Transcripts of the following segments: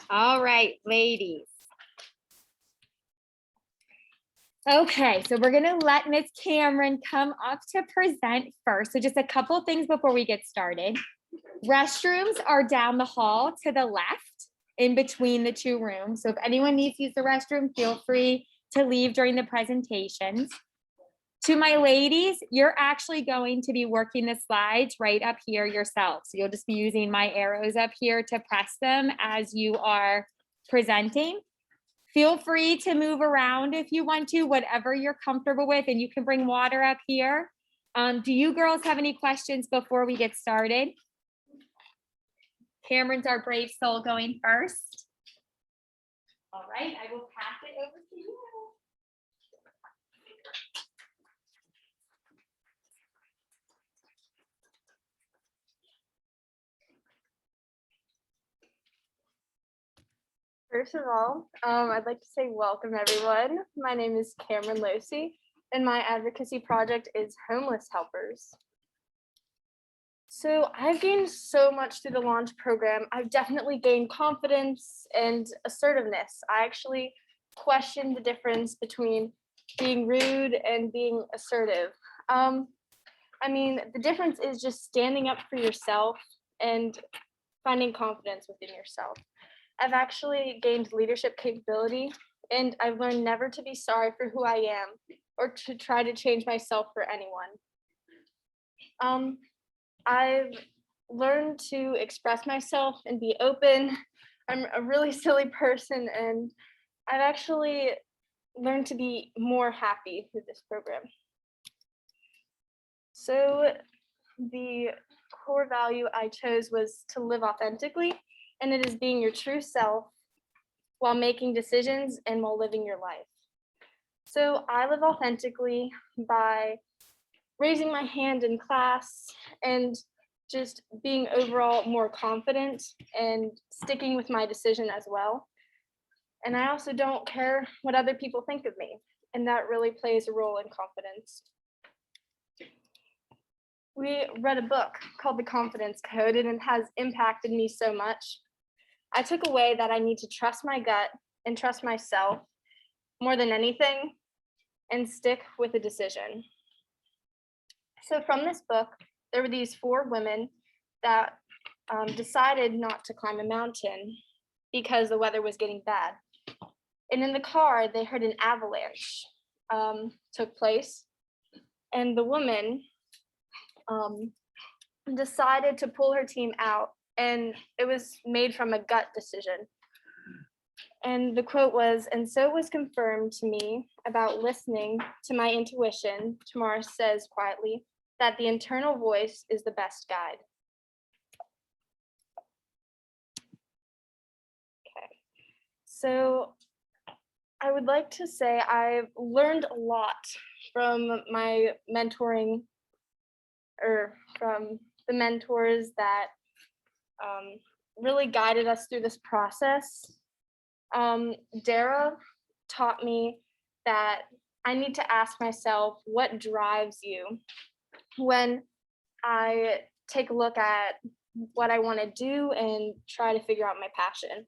All right, ladies. Okay, so we're gonna let Miss Kameron come up to present first. So just a couple things before we get started. Restrooms are down the hall to the left in between the two rooms. So if anyone needs to use the restroom, feel free to leave during the presentations. To my ladies, you're actually going to be working the slides right up here yourself. So you'll just be using my arrows up here to press them as you are presenting. Feel free to move around if you want to, whatever you're comfortable with, and you can bring water up here. Do you girls have any questions before we get started? Cameron's our brave soul going first. All right, I will pass it over to you. First of all, I'd like to say welcome everyone. My name is Kameron Losey, and my advocacy project is Homeless Helpers. So I've gained so much through the launch program. I've definitely gained confidence and assertiveness. I actually questioned the difference between being rude and being assertive. I mean, the difference is just standing up for yourself and finding confidence within yourself. I've actually gained leadership capability, and I've learned never to be sorry for who I am or to try to change myself for anyone. I've learned to express myself and be open. I'm a really silly person, and I've actually learned to be more happy with this program. So the core value I chose was to live authentically, and it is being your true self while making decisions and while living your life. So I live authentically by raising my hand in class and just being overall more confident and sticking with my decision as well. And I also don't care what other people think of me, and that really plays a role in confidence. We read a book called The Confidence Code, and it has impacted me so much. I took away that I need to trust my gut and trust myself more than anything and stick with a decision. So from this book, there were these 4 women that decided not to climb a mountain because the weather was getting bad. And in the car, they heard an avalanche took place, and the woman decided to pull her team out, and it was made from a gut decision. And the quote was, "And so it was confirmed to me about listening to my intuition," Tamara says quietly, "that the internal voice is the best guide." Okay, so I would like to say I've learned a lot from my mentoring, or from the mentors that really guided us through this process. Dara taught me that I need to ask myself, what drives you? When I take a look at what I want to do and try to figure out my passion.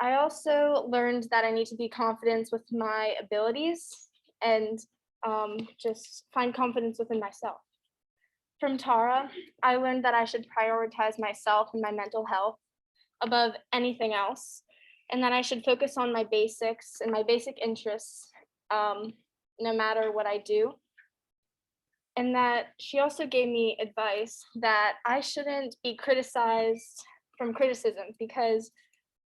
I also learned that I need to be confident with my abilities and just find confidence within myself. From Tara, I learned that I should prioritize myself and my mental health above anything else, and that I should focus on my basics and my basic interests, no matter what I do. And that she also gave me advice that I shouldn't be criticized from criticism, because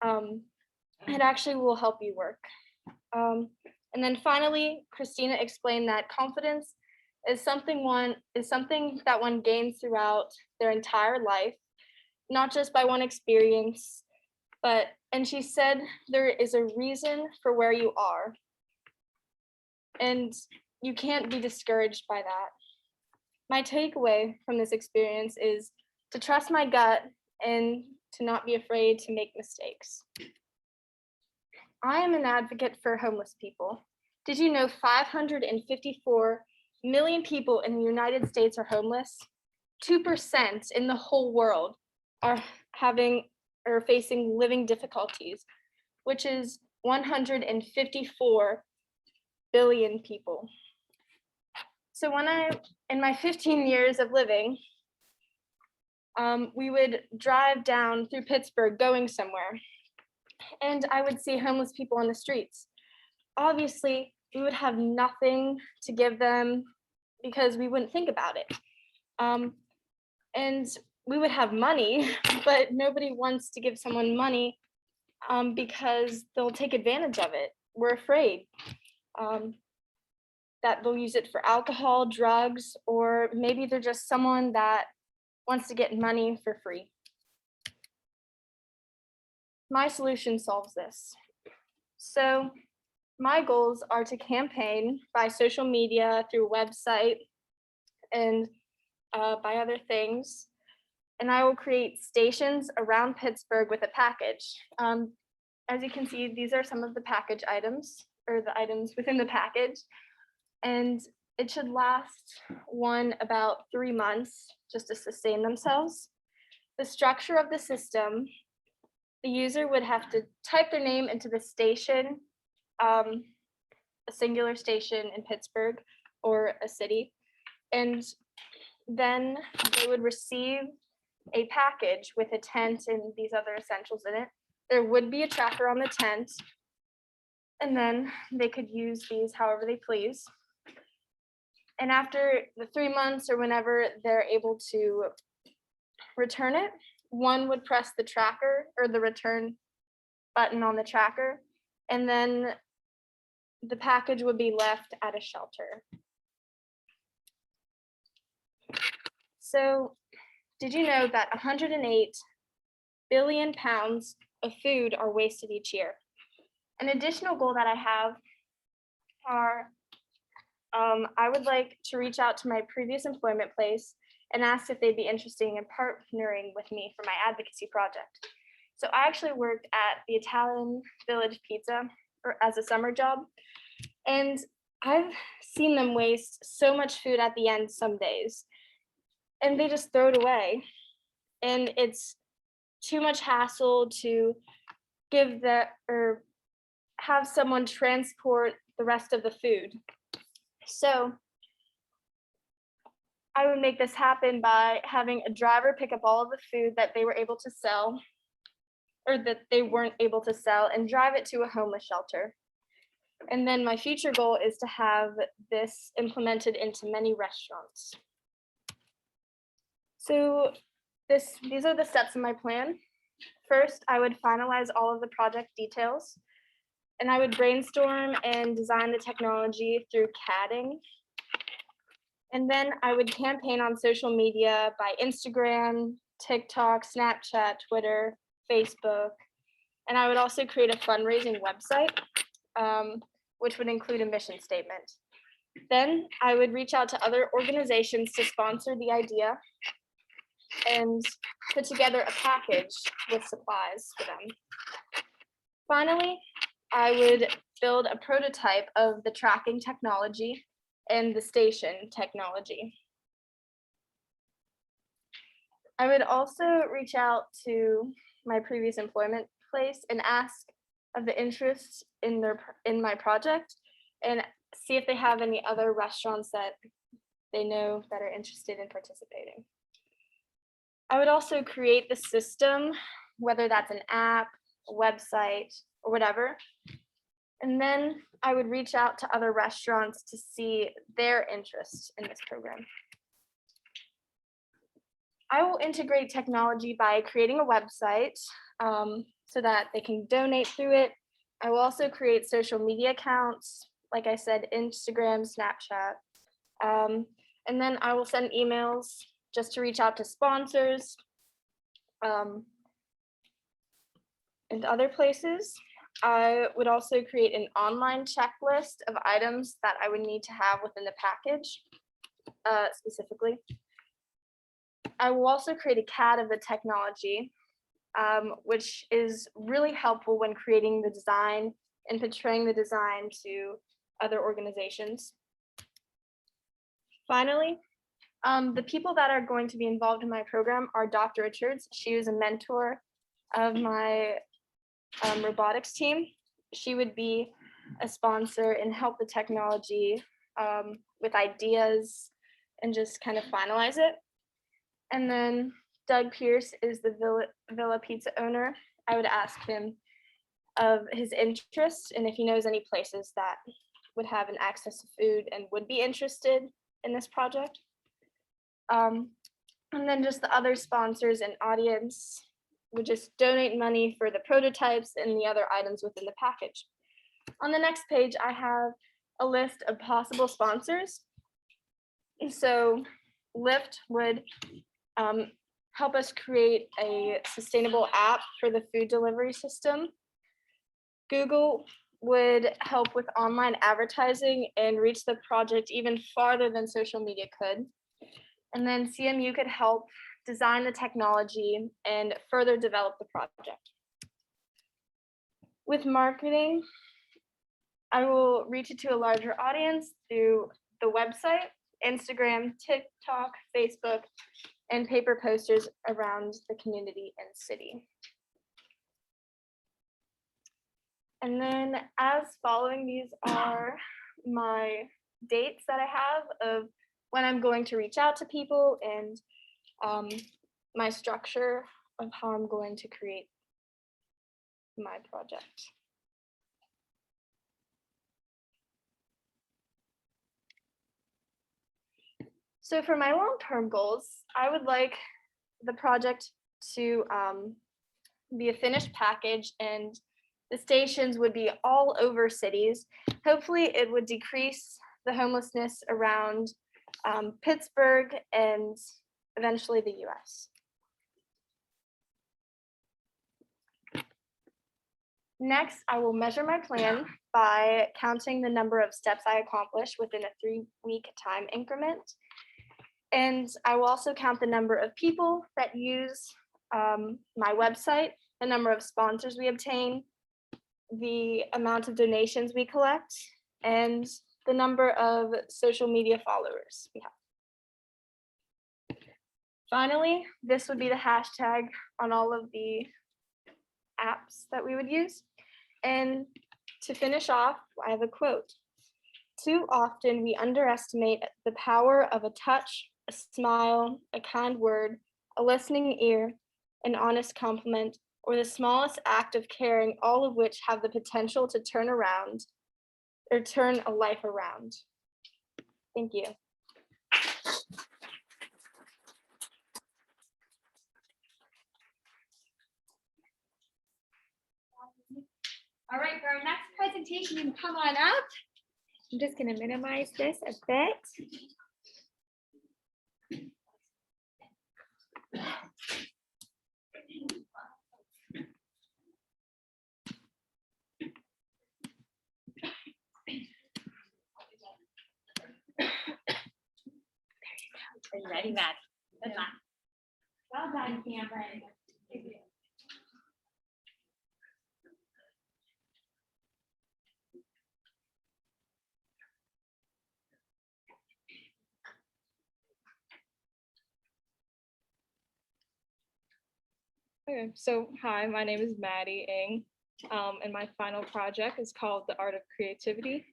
it actually will help you work. And then finally, Christina explained that confidence is something that one gains throughout their entire life, not just by one experience, and she said there is a reason for where you are, and you can't be discouraged by that. My takeaway from this experience is to trust my gut and to not be afraid to make mistakes. I am an advocate for homeless people. Did you know 554 million people in the United States are homeless? 2% in the whole world are facing living difficulties, which is 154 billion people. So in my 15 years of living, we would drive down through Pittsburgh going somewhere, and I would see homeless people on the streets. Obviously, we would have nothing to give them because we wouldn't think about it. And we would have money, but nobody wants to give someone money because they'll take advantage of it. We're afraid that they'll use it for alcohol, drugs, or maybe they're just someone that wants to get money for free. My solution solves this. So my goals are to campaign by social media, through website, and by other things. And I will create stations around Pittsburgh with a package. As you can see, these are some of the package items, or the items within the package. And it should last about 3 months just to sustain themselves. The structure of the system, the user would have to type their name into the station, a singular station in Pittsburgh or a city, and then they would receive a package with a tent and these other essentials in it. There would be a tracker on the tent, and then they could use these however they please. And after the 3 months or whenever they're able to return it, one would press the tracker or the return button on the tracker, and then the package would be left at a shelter. So, did you know that 108 billion pounds of food are wasted each year? An additional goal that I have are I would like to reach out to my previous employment place and ask if they'd be interested in partnering with me for my advocacy project. So I actually worked at the Italian Village Pizza as a summer job, and I've seen them waste so much food at the end some days, and they just throw it away. And it's too much hassle to have someone transport the rest of the food. So I would make this happen by having a driver pick up all of the food that they were able to sell, or that they weren't able to sell, and drive it to a homeless shelter. And then my future goal is to have this implemented into many restaurants. So these are the steps in my plan. First, I would finalize all of the project details, and I would brainstorm and design the technology through CADing. And then I would campaign on social media by Instagram, TikTok, Snapchat, Twitter, Facebook. And I would also create a fundraising website, which would include a mission statement. Then I would reach out to other organizations to sponsor the idea and put together a package with supplies for them. Finally, I would build a prototype of the tracking technology and the station technology. I would also reach out to my previous employment place and ask of the interest in my project, and see if they have any other restaurants that they know that are interested in participating. I would also create the system, whether that's an app, a website, or whatever. And then I would reach out to other restaurants to see their interest in this program. I will integrate technology by creating a website so that they can donate through it. I will also create social media accounts, like I said, Instagram, Snapchat. And then I will send emails just to reach out to sponsors and other places. I would also create an online checklist of items that I would need to have within the package, specifically. I will also create a CAD of the technology, which is really helpful when creating the design and portraying the design to other organizations. Finally, The people that are going to be involved in my program are Dr. Richards. She was a mentor of my robotics team. She would be a sponsor and help the technology with ideas and just kind of finalize it. And then Doug Pierce is the Villa Pizza owner. I would ask him of his interest and if he knows any places that would have an access to food and would be interested in this project. And then just the other sponsors and audience would just donate money for the prototypes and the other items within the package. On the next page, I have a list of possible sponsors. So Lyft would help us create a sustainable app for the food delivery system. Google would help with online advertising and reach the project even farther than social media could. And then CMU could help design the technology and further develop the project. With marketing, I will reach it to a larger audience through the website, Instagram, TikTok, Facebook, and paper posters around the community and city. And then as following, these are my dates that I have of when I'm going to reach out to people and my structure of how I'm going to create my project. So for my long-term goals, I would like the project to be a finished package and the stations would be all over cities. Hopefully it would decrease the homelessness around Pittsburgh and eventually the US. Next, I will measure my plan by counting the number of steps I accomplish within a 3-week time increment. And I will also count the number of people that use my website, the number of sponsors we obtain, the amount of donations we collect, and the number of social media followers we have. Finally, this would be the hashtag on all of the apps that we would use. And to finish off, I have a quote. Too often we underestimate the power of a touch, a smile, a kind word, a listening ear, an honest compliment, or the smallest act of caring, all of which have the potential to turn around or turn a life around. Thank you. All right, for our next presentation, you can come on up. I'm just going to minimize this a bit. Are you ready, Matt? Good luck. Well done, Cameron. Okay, so hi, my name is Maddy Ng, and my final project is called The Art of Creativity.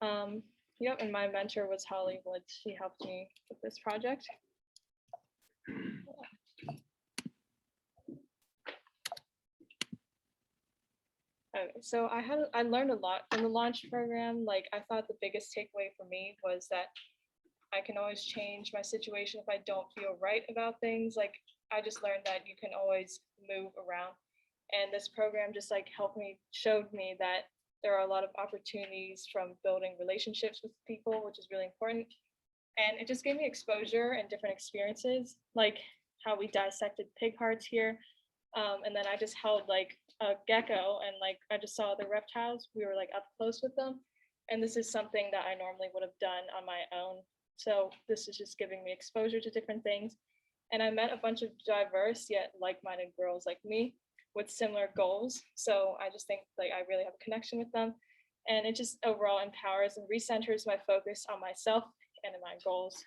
Yep, and my mentor was Hollywood. She helped me with this project. Okay, so I learned a lot in the launch program. Like, I thought the biggest takeaway for me was that I can always change my situation if I don't feel right about things. Like, I just learned that you can always move around. And this program just like showed me that there are a lot of opportunities from building relationships with people, which is really important. And it just gave me exposure and different experiences, like how we dissected pig hearts here. And then I just held like a gecko and like I just saw the reptiles. We were like up close with them. And this is something that I normally would have done on my own. So this is just giving me exposure to different things. And I met a bunch of diverse yet like-minded girls like me with similar goals. So I just think like I really have a connection with them. And it just overall empowers and recenters my focus on myself and in my goals.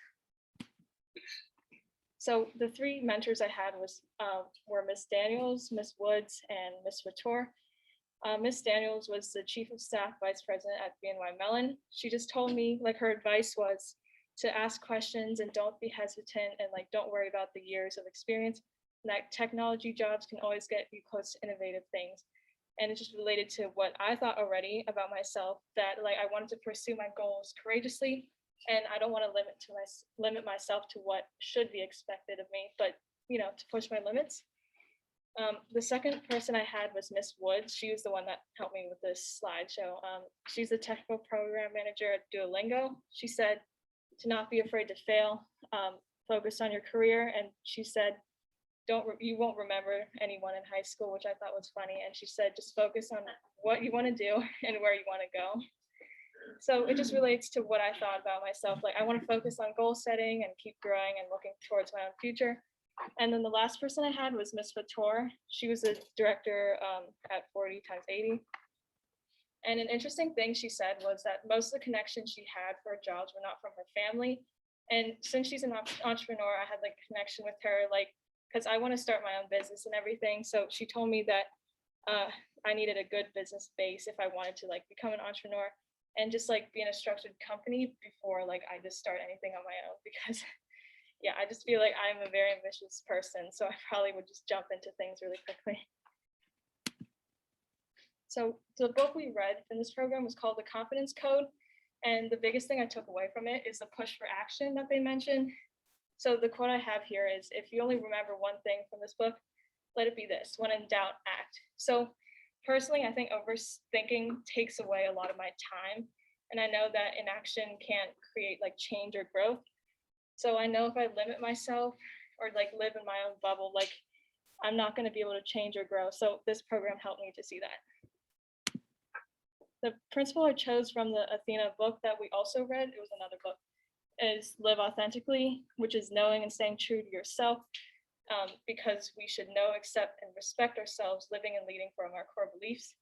So the three mentors I had were Miss Daniels, Miss Woods, and Miss Couture. Miss Daniels was the chief of staff vice president at BNY Mellon. She just told me, like, her advice was to ask questions and don't be hesitant, and like don't worry about the years of experience. And that technology jobs can always get you close to innovative things. And it just related to what I thought already about myself, that like I wanted to pursue my goals courageously, and I don't want to limit myself to what should be expected of me, but to push my limits. The second person I had was Miss Woods. She was the one that helped me with this slideshow. She's the technical program manager at Duolingo. She said to not be afraid to fail, focus on your career, and she said, you won't remember anyone in high school, which I thought was funny. And she said, just focus on what you want to do and where you want to go. So it just relates to what I thought about myself. Like I want to focus on goal setting and keep growing and looking towards my own future. And then the last person I had was Miss Couture. She was a director at 40 times 80. And an interesting thing she said was that most of the connections she had for jobs were not from her family. And since she's an entrepreneur, I had like a connection with her, like, because I want to start my own business and everything. So she told me that I needed a good business base if I wanted to like become an entrepreneur and just like be in a structured company before like I just start anything on my own, because yeah, I just feel like I'm a very ambitious person. So I probably would just jump into things really quickly. So the book we read in this program was called The Confidence Code. And the biggest thing I took away from it is the push for action that they mentioned. So the quote I have here is, if you only remember one thing from this book, let it be this: when in doubt, act. So personally, I think overthinking takes away a lot of my time. And I know that inaction can't create like change or growth. So I know if I limit myself or like live in my own bubble, like I'm not going to be able to change or grow. So this program helped me to see that. The principle I chose from the Athena book that we also read, it was another book, is Live Authentically, which is knowing and staying true to yourself, because we should know, accept, and respect ourselves, living and leading from our core beliefs.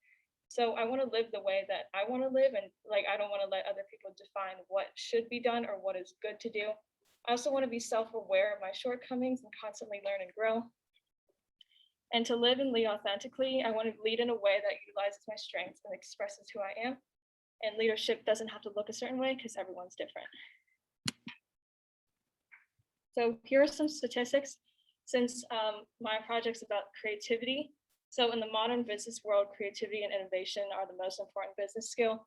So I want to live the way that I want to live, and like I don't want to let other people define what should be done or what is good to do. I also want to be self-aware of my shortcomings and constantly learn and grow. And to live and lead authentically, I want to lead in a way that utilizes my strengths and expresses who I am. And leadership doesn't have to look a certain way because everyone's different. So here are some statistics, since my project's about creativity. So in the modern business world, creativity and innovation are the most important business skill.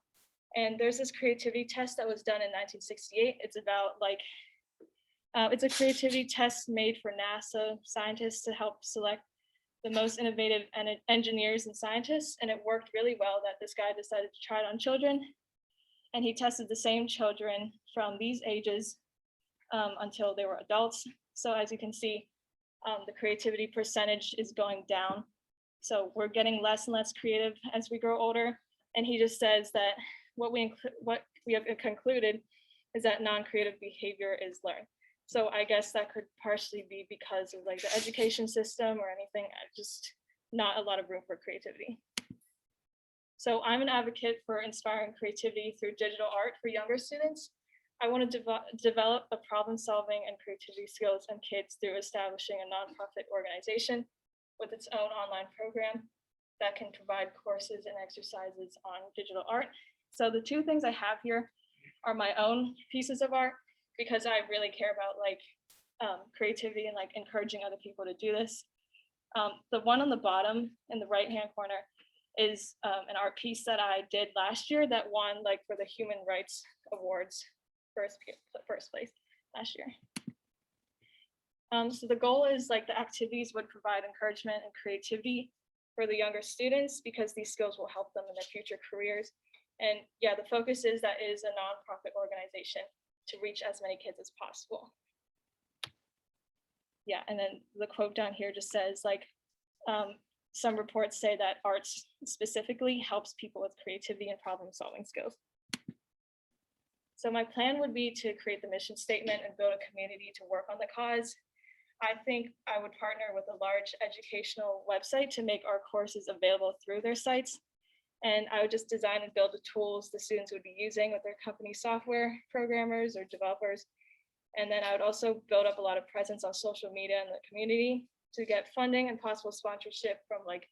And there's this creativity test that was done in 1968. It's about like, it's a creativity test made for NASA scientists to help select the most innovative engineers and scientists. And it worked really well that this guy decided to try it on children. And he tested the same children from these ages until they were adults. So as you can see, the creativity percentage is going down. So we're getting less and less creative as we grow older. And he just says that what we have concluded is that non-creative behavior is learned. So I guess that could partially be because of like the education system or anything, just not a lot of room for creativity. So I'm an advocate for inspiring creativity through digital art for younger students. I want to develop a problem solving and creativity skills in kids through establishing a nonprofit organization with its own online program that can provide courses and exercises on digital art. So the two things I have here are my own pieces of art, because I really care about like creativity and like encouraging other people to do this. The one on the bottom in the right-hand corner is an art piece that I did last year that won like for the Human Rights Awards first place last year. So the goal is like the activities would provide encouragement and creativity for the younger students, because these skills will help them in their future careers. And yeah, the focus is that it is a nonprofit organization to reach as many kids as possible. Yeah, and then the quote down here just says like, some reports say that arts specifically helps people with creativity and problem solving skills. So my plan would be to create the mission statement and build a community to work on the cause. I think I would partner with a large educational website to make our courses available through their sites. And I would just design and build the tools the students would be using with their company software programmers or developers. And then I would also build up a lot of presence on social media in the community to get funding and possible sponsorship from like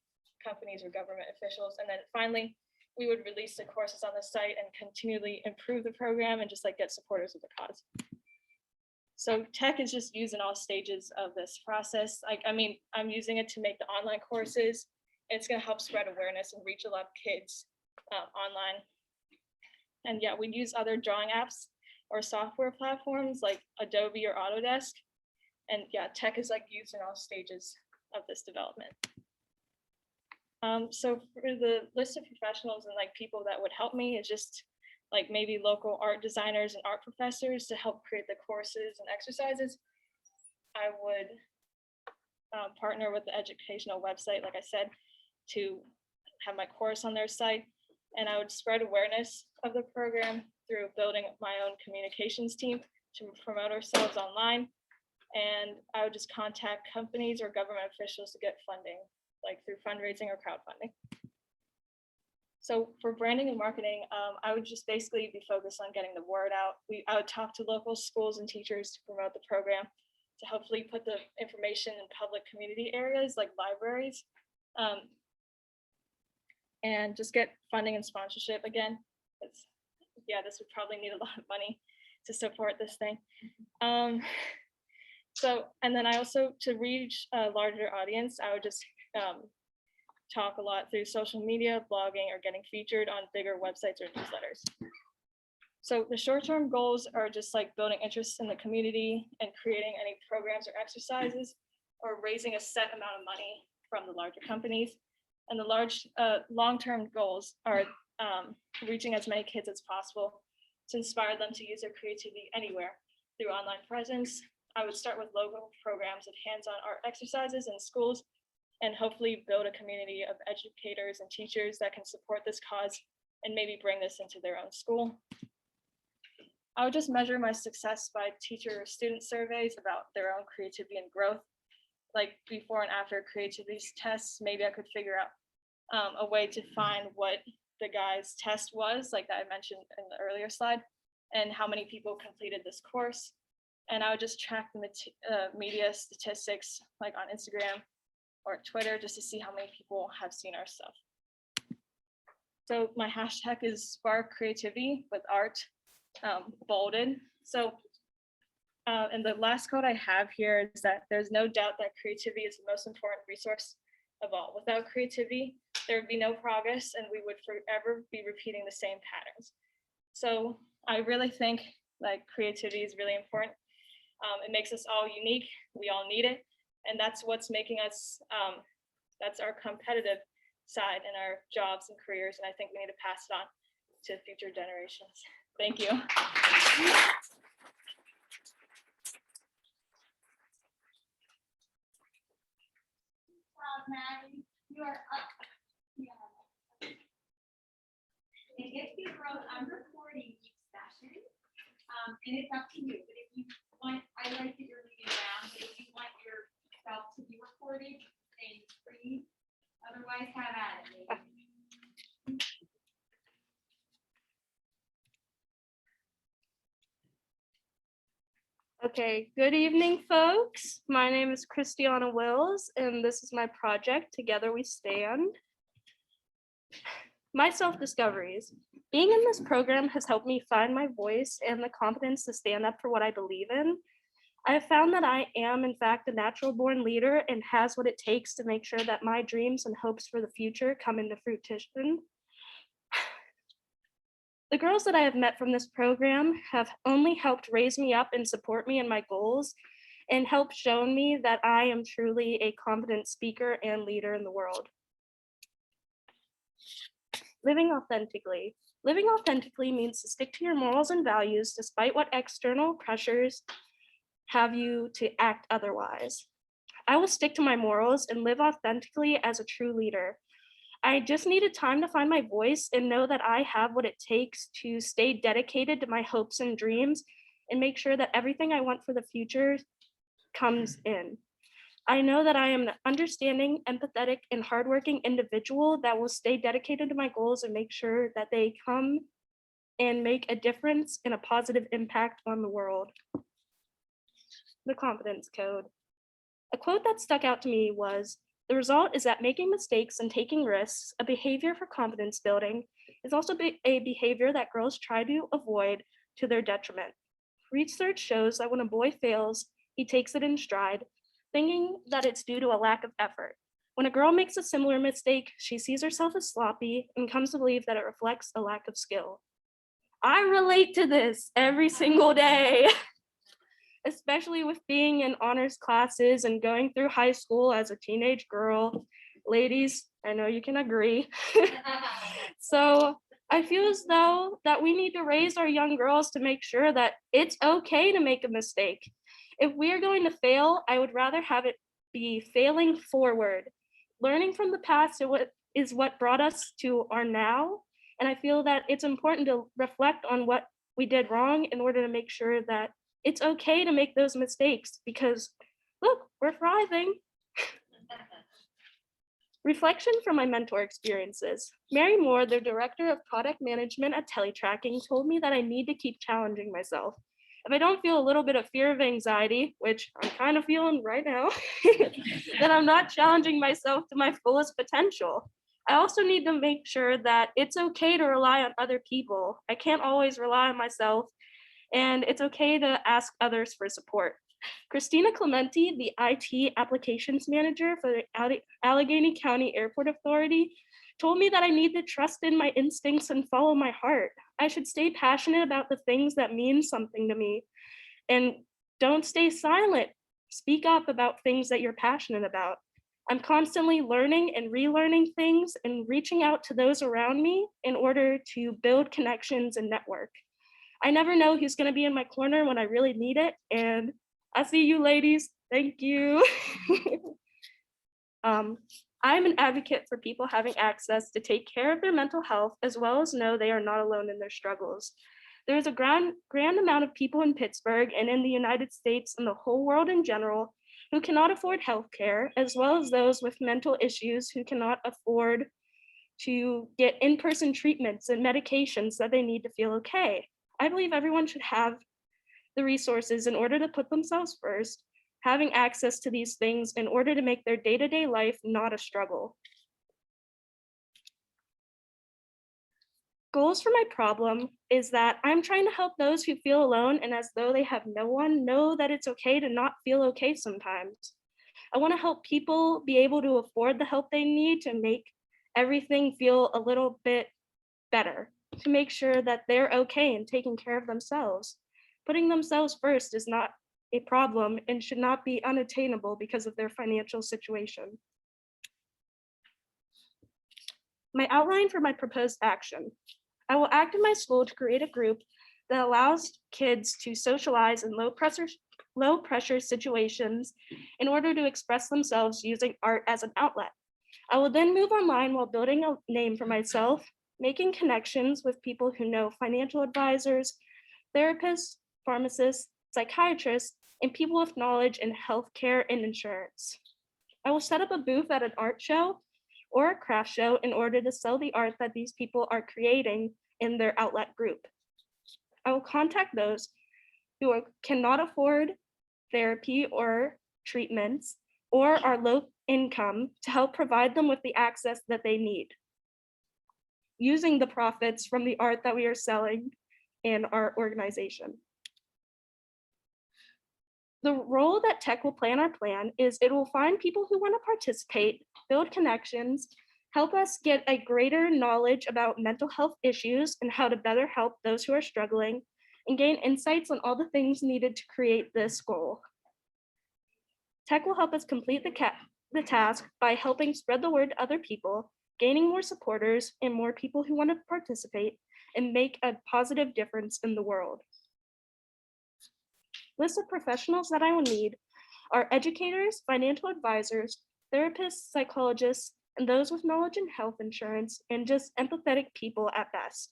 companies or government officials. And then finally, we would release the courses on the site and continually improve the program and just like get supporters of the cause. So tech is just used in all stages of this process. Like, I mean, I'm using it to make the online courses. It's going to help spread awareness and reach a lot of kids online. And yeah, we use other drawing apps or software platforms like Adobe or Autodesk. And yeah, tech is like used in all stages of this development. So for the list of professionals and like people that would help me is just like maybe local art designers and art professors to help create the courses and exercises. I would partner with the educational website, like I said, to have my course on their site. And I would spread awareness of the program through building my own communications team to promote ourselves online. And I would just contact companies or government officials to get funding, like through fundraising or crowdfunding. So for branding and marketing, I would just basically be focused on getting the word out. I would talk to local schools and teachers to promote the program, to hopefully put the information in public community areas like libraries, and just get funding and sponsorship again. Yeah, this would probably need a lot of money to support this thing. And then I also, to reach a larger audience, I would just talk a lot through social media, blogging, or getting featured on bigger websites or newsletters. So the short-term goals are just like building interest in the community and creating any programs or exercises, or raising a set amount of money from the larger companies. And the long-term goals are reaching as many kids as possible to inspire them to use their creativity anywhere through online presence. I would start with local programs of hands-on art exercises in schools, and hopefully build a community of educators and teachers that can support this cause and maybe bring this into their own school. I would just measure my success by teacher or student surveys about their own creativity and growth. Like before and after creativity tests, maybe I could figure out a way to find what the guy's test was, like that I mentioned in the earlier slide, and how many people completed this course. And I would just track the media statistics like on Instagram or Twitter just to see how many people have seen our stuff. So my hashtag is spark creativity with art, bolded. So, and the last quote I have here is that there's no doubt that creativity is the most important resource of all. Without creativity, there would be no progress and we would forever be repeating the same patterns. So I really think like creativity is really important. It makes us all unique. We all need it. And that's what's making us, that's our competitive side in our jobs and careers. And I think we need to pass it on to future generations. Thank you. Maddy, you are up. Yeah. And if you wrote, I'm recording each session, and it's up to you. But if you want, I like that you're leaving around. But if you want yourself to be recorded, then free. Otherwise, have at it. Okay, good evening, folks. My name is Christina Wills, and this is my project, Together We Stand. My self-discoveries. Being in this program has helped me find my voice and the confidence to stand up for what I believe in. I have found that I am, in fact, a natural-born leader and has what it takes to make sure that my dreams and hopes for the future come into fruition. The girls that I have met from this program have only helped raise me up and support me in my goals and helped show me that I am truly a confident speaker and leader in the world. Living authentically. Living authentically means to stick to your morals and values despite what external pressures have you to act otherwise. I will stick to my morals and live authentically as a true leader. I just needed time to find my voice and know that I have what it takes to stay dedicated to my hopes and dreams and make sure that everything I want for the future comes in. I know that I am an understanding, empathetic, and hardworking individual that will stay dedicated to my goals and make sure that they come and make a difference and a positive impact on the world. the confidence code. A quote that stuck out to me was, "The result is that making mistakes and taking risks, a behavior for confidence building, is also a behavior that girls try to avoid to their detriment. Research shows that when a boy fails, he takes it in stride, thinking that it's due to a lack of effort. When a girl makes a similar mistake, she sees herself as sloppy and comes to believe that it reflects a lack of skill." I relate to this every single day, especially with being in honors classes and going through high school as a teenage girl. Ladies, I know you can agree. So I feel as though that we need to raise our young girls to make sure that it's okay to make a mistake. If we are going to fail, I would rather have it be failing forward. Learning from the past is what brought us to our now. And I feel that it's important to reflect on what we did wrong in order to make sure that it's okay to make those mistakes, because look, we're thriving. Reflection from my mentor experiences. Mary Moore, the director of product management at Teletracking, told me that I need to keep challenging myself. If I don't feel a little bit of fear of anxiety, which I'm kind of feeling right now, then I'm not challenging myself to my fullest potential. I also need to make sure that it's okay to rely on other people. I can't always rely on myself, and it's okay to ask others for support. Christina Clementi, the IT applications manager for the Allegheny County Airport Authority, told me that I need to trust in my instincts and follow my heart. I should stay passionate about the things that mean something to me, and don't stay silent. Speak up about things that you're passionate about. I'm constantly learning and relearning things and reaching out to those around me in order to build connections and network. I never know who's going to be in my corner when I really need it, and I see you ladies. Thank you. I'm an advocate for people having access to take care of their mental health, as well as know they are not alone in their struggles. There is a grand amount of people in Pittsburgh and in the United States and the whole world in general who cannot afford healthcare, as well as those with mental issues who cannot afford to get in-person treatments and medications that they need to feel okay. I believe everyone should have the resources in order to put themselves first, having access to these things in order to make their day-to-day life not a struggle. Goals for my problem is that I'm trying to help those who feel alone and as though they have no one know that it's okay to not feel okay sometimes. I want to help people be able to afford the help they need to make everything feel a little bit better, to make sure that they're okay and taking care of themselves. Putting themselves first is not a problem and should not be unattainable because of their financial situation. My outline for my proposed action. I will act in my school to create a group that allows kids to socialize in low pressure situations in order to express themselves using art as an outlet. I will then move online while building a name for myself, making connections with people who know financial advisors, therapists, pharmacists, psychiatrists, and people with knowledge in healthcare and insurance. I will set up a booth at an art show or a craft show in order to sell the art that these people are creating in their outlet group. I will contact those who cannot afford therapy or treatments or are low income to help provide them with the access that they need, using the profits from the art that we are selling in our organization. The role that tech will play in our plan is it will find people who want to participate, build connections, help us get a greater knowledge about mental health issues and how to better help those who are struggling, and gain insights on all the things needed to create this goal. Tech will help us complete the task by helping spread the word to other people, gaining more supporters and more people who want to participate and make a positive difference in the world. List of professionals that I will need are educators, financial advisors, therapists, psychologists, and those with knowledge in health insurance, and just empathetic people at best.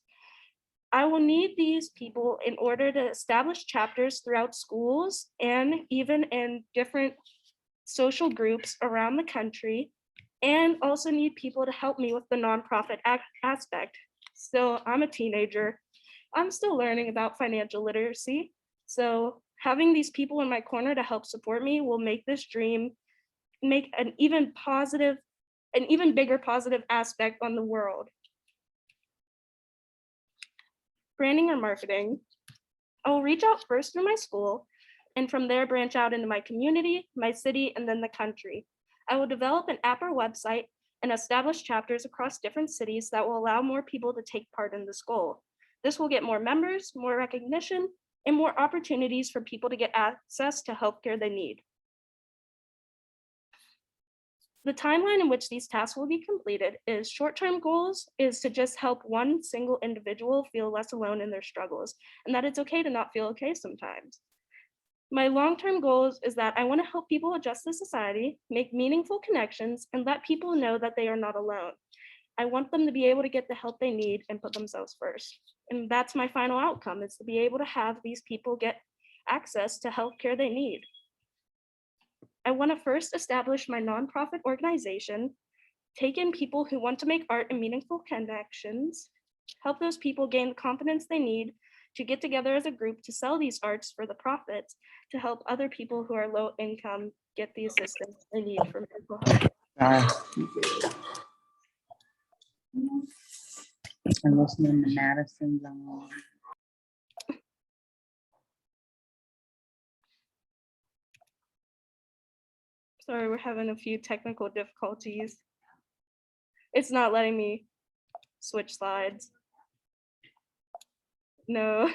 I will need these people in order to establish chapters throughout schools and even in different social groups around the country, and also need people to help me with the nonprofit aspect. So I'm a teenager. I'm still learning about financial literacy. So Having these people in my corner to help support me will make this dream make an even bigger positive aspect on the world. Branding or marketing. I will reach out first through my school and from there branch out into my community, my city, and then the country. I will develop an app or website and establish chapters across different cities that will allow more people to take part in this goal. This will get more members, more recognition, and more opportunities for people to get access to healthcare they need. The timeline in which these tasks will be completed is short-term goals is to just help one single individual feel less alone in their struggles, and that it's okay to not feel okay sometimes. My long-term goals is that I want to help people adjust to society, make meaningful connections, and let people know that they are not alone. I want them to be able to get the help they need and put themselves first. And that's my final outcome, is to be able to have these people get access to healthcare they need. I want to first establish my nonprofit organization, take in people who want to make art and meaningful connections, help those people gain the confidence they need to get together as a group to sell these arts for the profits, to help other people who are low income get the assistance they need for mental health. I'm listening to Madison. Sorry, we're having a few technical difficulties. It's not letting me switch slides. No.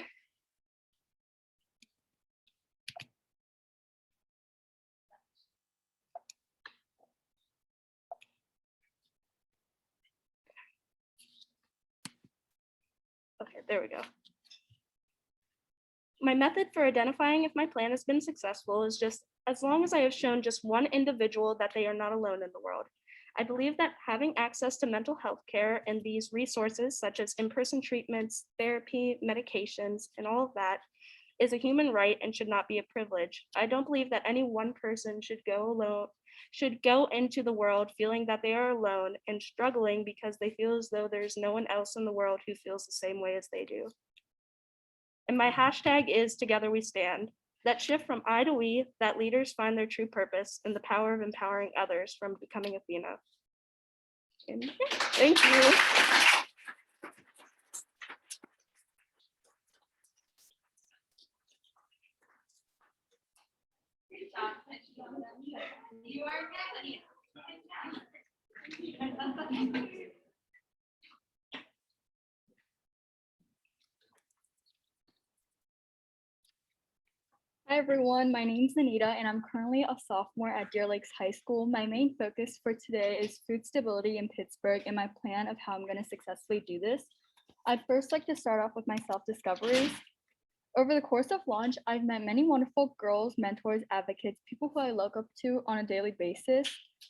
Okay, there we go. My method for identifying if my plan has been successful is just as long as I have shown just one individual that they are not alone in the world. I believe that having access to mental health care and these resources such as in-person treatments, therapy, medications, and all of that is a human right and should not be a privilege. I don't believe that any one person should go into the world feeling that they are alone and struggling because they feel as though there's no one else in the world who feels the same way as they do. And my hashtag is Together We Stand. That shift from I to we, that leaders find their true purpose and the power of empowering others from becoming Athena. And thank you. You are Anita. Hi everyone, my name's Anita and I'm currently a sophomore at Deer Lakes High School. My main focus for today is food stability in Pittsburgh and my plan of how I'm going to successfully do this. I'd first like to start off with my self-discoveries. Over the course of launch, I've met many wonderful girls, mentors, advocates, people who I look up to on a daily basis.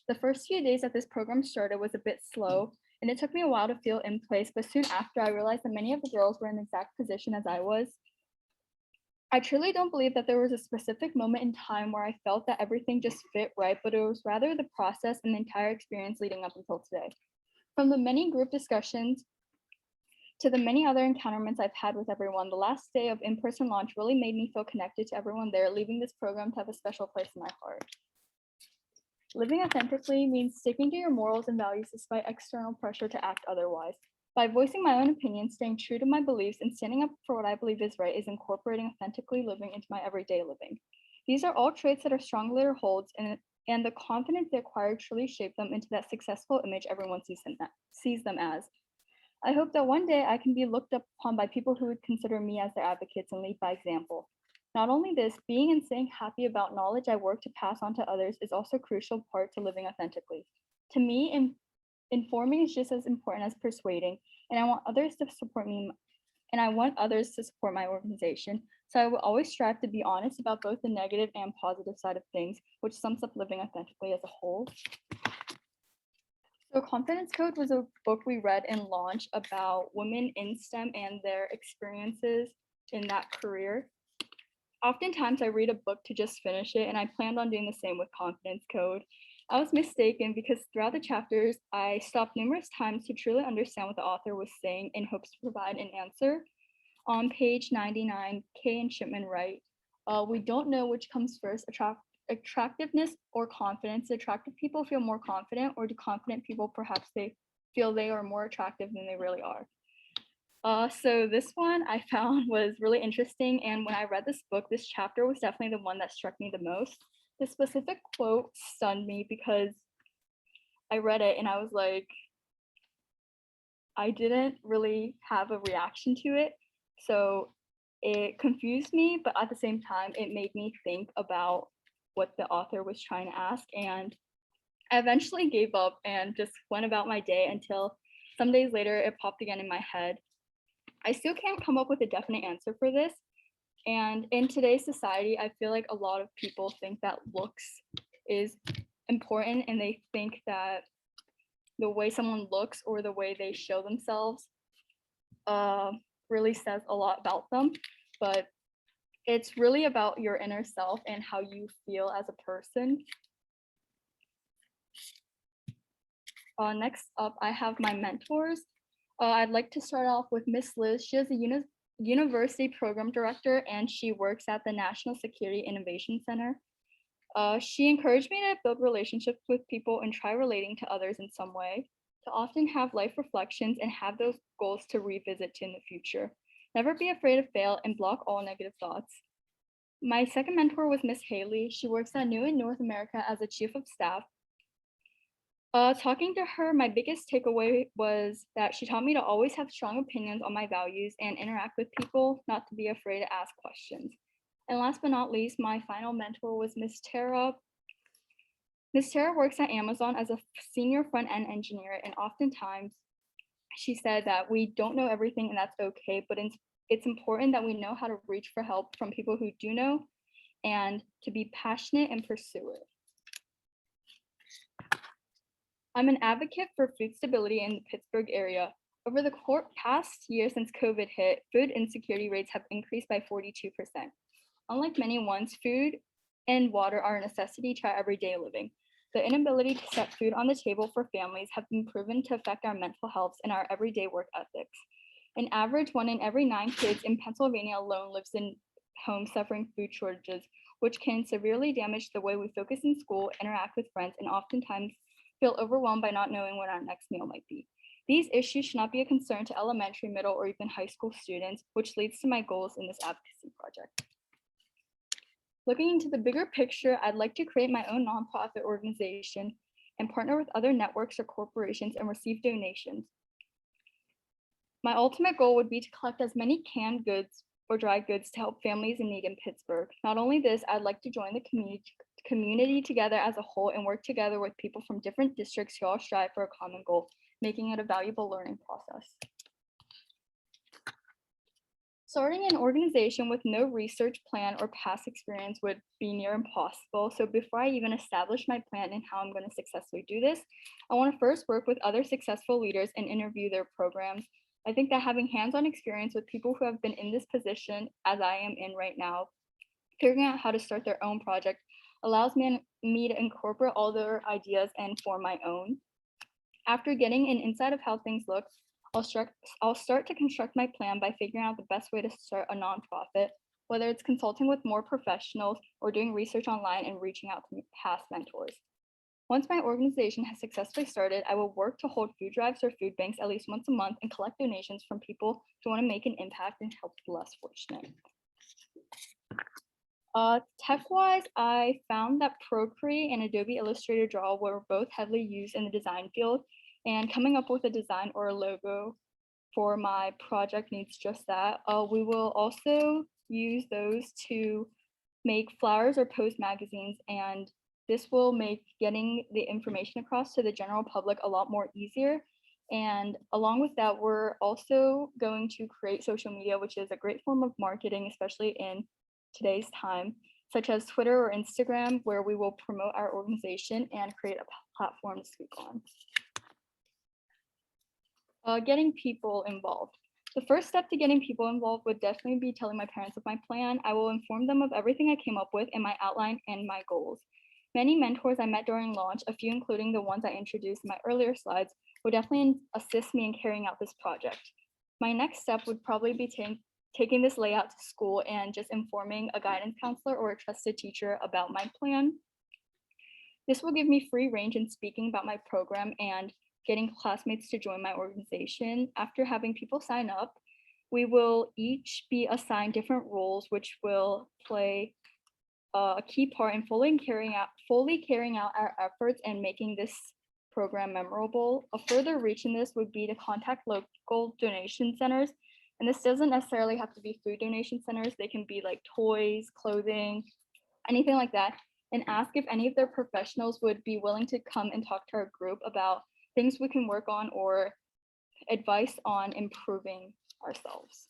The first few days that this program started was a bit slow and it took me a while to feel in place, but soon after I realized that many of the girls were in the exact position as I was. I truly don't believe that there was a specific moment in time where I felt that everything just fit right, but it was rather the process and the entire experience leading up until today. From the many group discussions to the many other encounterments I've had with everyone, the last day of in-person launch really made me feel connected to everyone there, leaving this program to have a special place in my heart. Living authentically means sticking to your morals and values despite external pressure to act otherwise. By voicing my own opinions, staying true to my beliefs, and standing up for what I believe is right is incorporating authentically living into my everyday living. These are all traits that are strong leader holds, and the confidence they acquire truly shape them into that successful image everyone sees them as. I hope that one day I can be looked upon by people who would consider me as their advocates and lead by example. Not only this, being and staying happy about knowledge I work to pass on to others is also a crucial part to living authentically. To me, informing is just as important as persuading, and I want others to support me, and I want others to support my organization. So I will always strive to be honest about both the negative and positive side of things, which sums up living authentically as a whole. So Confidence Code was a book we read in launch about women in STEM and their experiences in that career. Oftentimes I read a book to just finish it, and I planned on doing the same with Confidence Code. I was mistaken because throughout the chapters, I stopped numerous times to truly understand what the author was saying in hopes to provide an answer. On page 99, Kay and Shipman write, We don't know which comes first, attractiveness or confidence. Do attractive people feel more confident, or do confident people perhaps they feel they are more attractive than they really are? So this one I found was really interesting, and when I read this book, this chapter was definitely the one that struck me the most. The specific quote stunned me because I read it and I was like, I didn't really have a reaction to it. So it confused me, but at the same time, it made me think about what the author was trying to ask. And I eventually gave up and just went about my day until some days later, it popped again in my head. I still can't come up with a definite answer for this. And in today's society, I feel like a lot of people think that looks is important, and they think that the way someone looks or the way they show themselves really says a lot about them. But it's really about your inner self and how you feel as a person. Next up, I have my mentors. I'd like to start off with Miss Liz. She is a university program director, and she works at the National Security Innovation Center. She encouraged me to build relationships with people and try relating to others in some way, to often have life reflections and have those goals to revisit in the future. Never be afraid to fail and block all negative thoughts. My second mentor was Miss Haley. She works at New in North America as a chief of staff. Talking to her, my biggest takeaway was that she taught me to always have strong opinions on my values and interact with people, not to be afraid to ask questions. And last but not least, my final mentor was Miss Tara. Miss Tara works at Amazon as a senior front-end engineer, and oftentimes she said that we don't know everything and that's okay, but it's important that we know how to reach for help from people who do know and to be passionate and pursue it. I'm an advocate for food stability in the Pittsburgh area. Over the past year since COVID hit, food insecurity rates have increased by 42%. Unlike many ones, food and water are a necessity to our everyday living. The inability to set food on the table for families have been proven to affect our mental health and our everyday work ethics. An average 1 in every 9 kids in Pennsylvania alone lives in homes suffering food shortages, which can severely damage the way we focus in school, interact with friends, and oftentimes feel overwhelmed by not knowing when our next meal might be. These issues should not be a concern to elementary, middle, or even high school students, which leads to my goals in this advocacy project. Looking into the bigger picture, I'd like to create my own nonprofit organization and partner with other networks or corporations and receive donations. My ultimate goal would be to collect as many canned goods or dry goods to help families in need in Pittsburgh. Not only this, I'd like to join the community together as a whole and work together with people from different districts who all strive for a common goal, making it a valuable learning process. Starting an organization with no research plan or past experience would be near impossible. So before I even establish my plan and how I'm going to successfully do this, I want to first work with other successful leaders and interview their programs. I think that having hands-on experience with people who have been in this position as I am in right now, figuring out how to start their own project allows me to incorporate all their ideas and form my own. After getting an insight of how things look, I'll start to construct my plan by figuring out the best way to start a nonprofit, whether it's consulting with more professionals or doing research online and reaching out to past mentors. Once my organization has successfully started, I will work to hold food drives or food banks at least once a month and collect donations from people who want to make an impact and help the less fortunate. Tech-wise, I found that Procreate and Adobe Illustrator Draw were both heavily used in the design field, and coming up with a design or a logo for my project needs just that. We will also use those to make flyers or post magazines, and this will make getting the information across to the general public a lot more easier. And along with that, we're also going to create social media, which is a great form of marketing, especially in today's time, such as Twitter or Instagram, where we will promote our organization and create a platform to speak on. Getting people involved. The first step to getting people involved would definitely be telling my parents of my plan. I will inform them of everything I came up with in my outline and my goals. Many mentors I met during launch, a few including the ones I introduced in my earlier slides, would definitely assist me in carrying out this project. My next step would probably be taking this layout to school and just informing a guidance counselor or a trusted teacher about my plan. This will give me free range in speaking about my program and getting classmates to join my organization. After having people sign up, we will each be assigned different roles, which will play a key part in fully carrying out our efforts and making this program memorable. A further reach in this would be to contact local donation centers. And this doesn't necessarily have to be food donation centers. They can be like toys, clothing, anything like that, and ask if any of their professionals would be willing to come and talk to our group about things we can work on or advice on improving ourselves.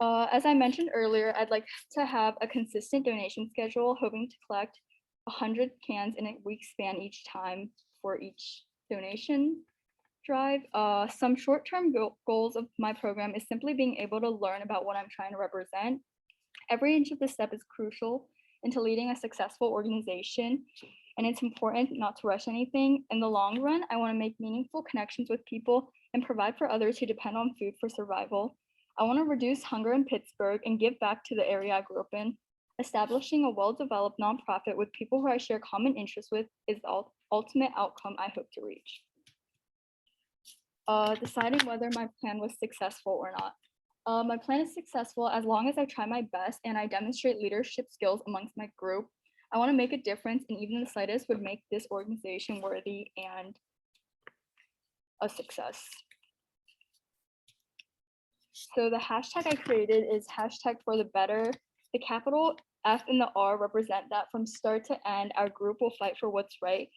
As I mentioned earlier, I'd like to have a consistent donation schedule, hoping to collect 100 cans in a week span each time for each donation drive. Some short-term goals of my program is simply being able to learn about what I'm trying to represent. Every inch of this step is crucial into leading a successful organization, and it's important not to rush anything. In the long run, I want to make meaningful connections with people and provide for others who depend on food for survival. I want to reduce hunger in Pittsburgh and give back to the area I grew up in. Establishing a well-developed nonprofit with people who I share common interests with is the ultimate outcome I hope to reach. Deciding whether my plan was successful or not. My plan is successful as long as I try my best and I demonstrate leadership skills amongst my group. I want to make a difference, and even the slightest would make this organization worthy and a success. So the hashtag I created is hashtag for the better. The capital F and the R represent that from start to end, our group will fight for what's right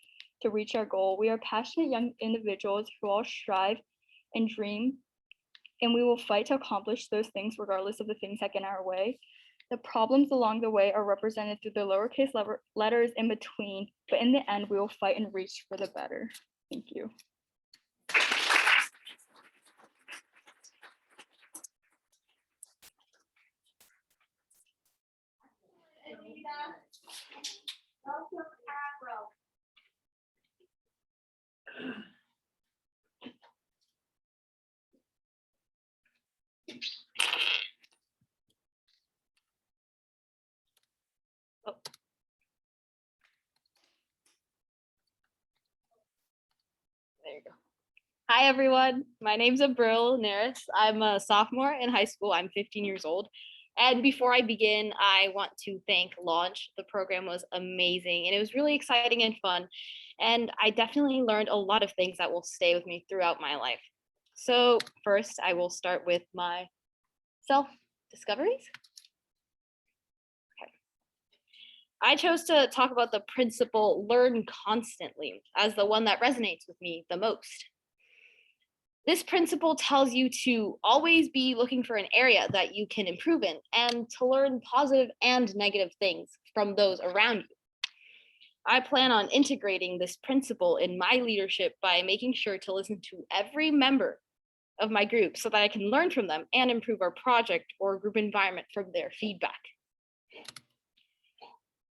to reach our goal. We are passionate young individuals who all strive and dream, and we will fight to accomplish those things regardless of the things that get in our way. The problems along the way are represented through the lowercase letters in between, but in the end, we will fight and reach for the better. Thank you. Anita. Welcome, Abril. There you go. Hi, everyone. My name's Abril. I'm a sophomore in high school. I'm 15 years old. And before I begin, I want to thank Launch. The program was amazing and it was really exciting and fun. And I definitely learned a lot of things that will stay with me throughout my life. So first, I will start with my self-discoveries. Okay. I chose to talk about the principle learn constantly as the one that resonates with me the most. This principle tells you to always be looking for an area that you can improve in and to learn positive and negative things from those around you. I plan on integrating this principle in my leadership by making sure to listen to every member of my group so that I can learn from them and improve our project or group environment from their feedback.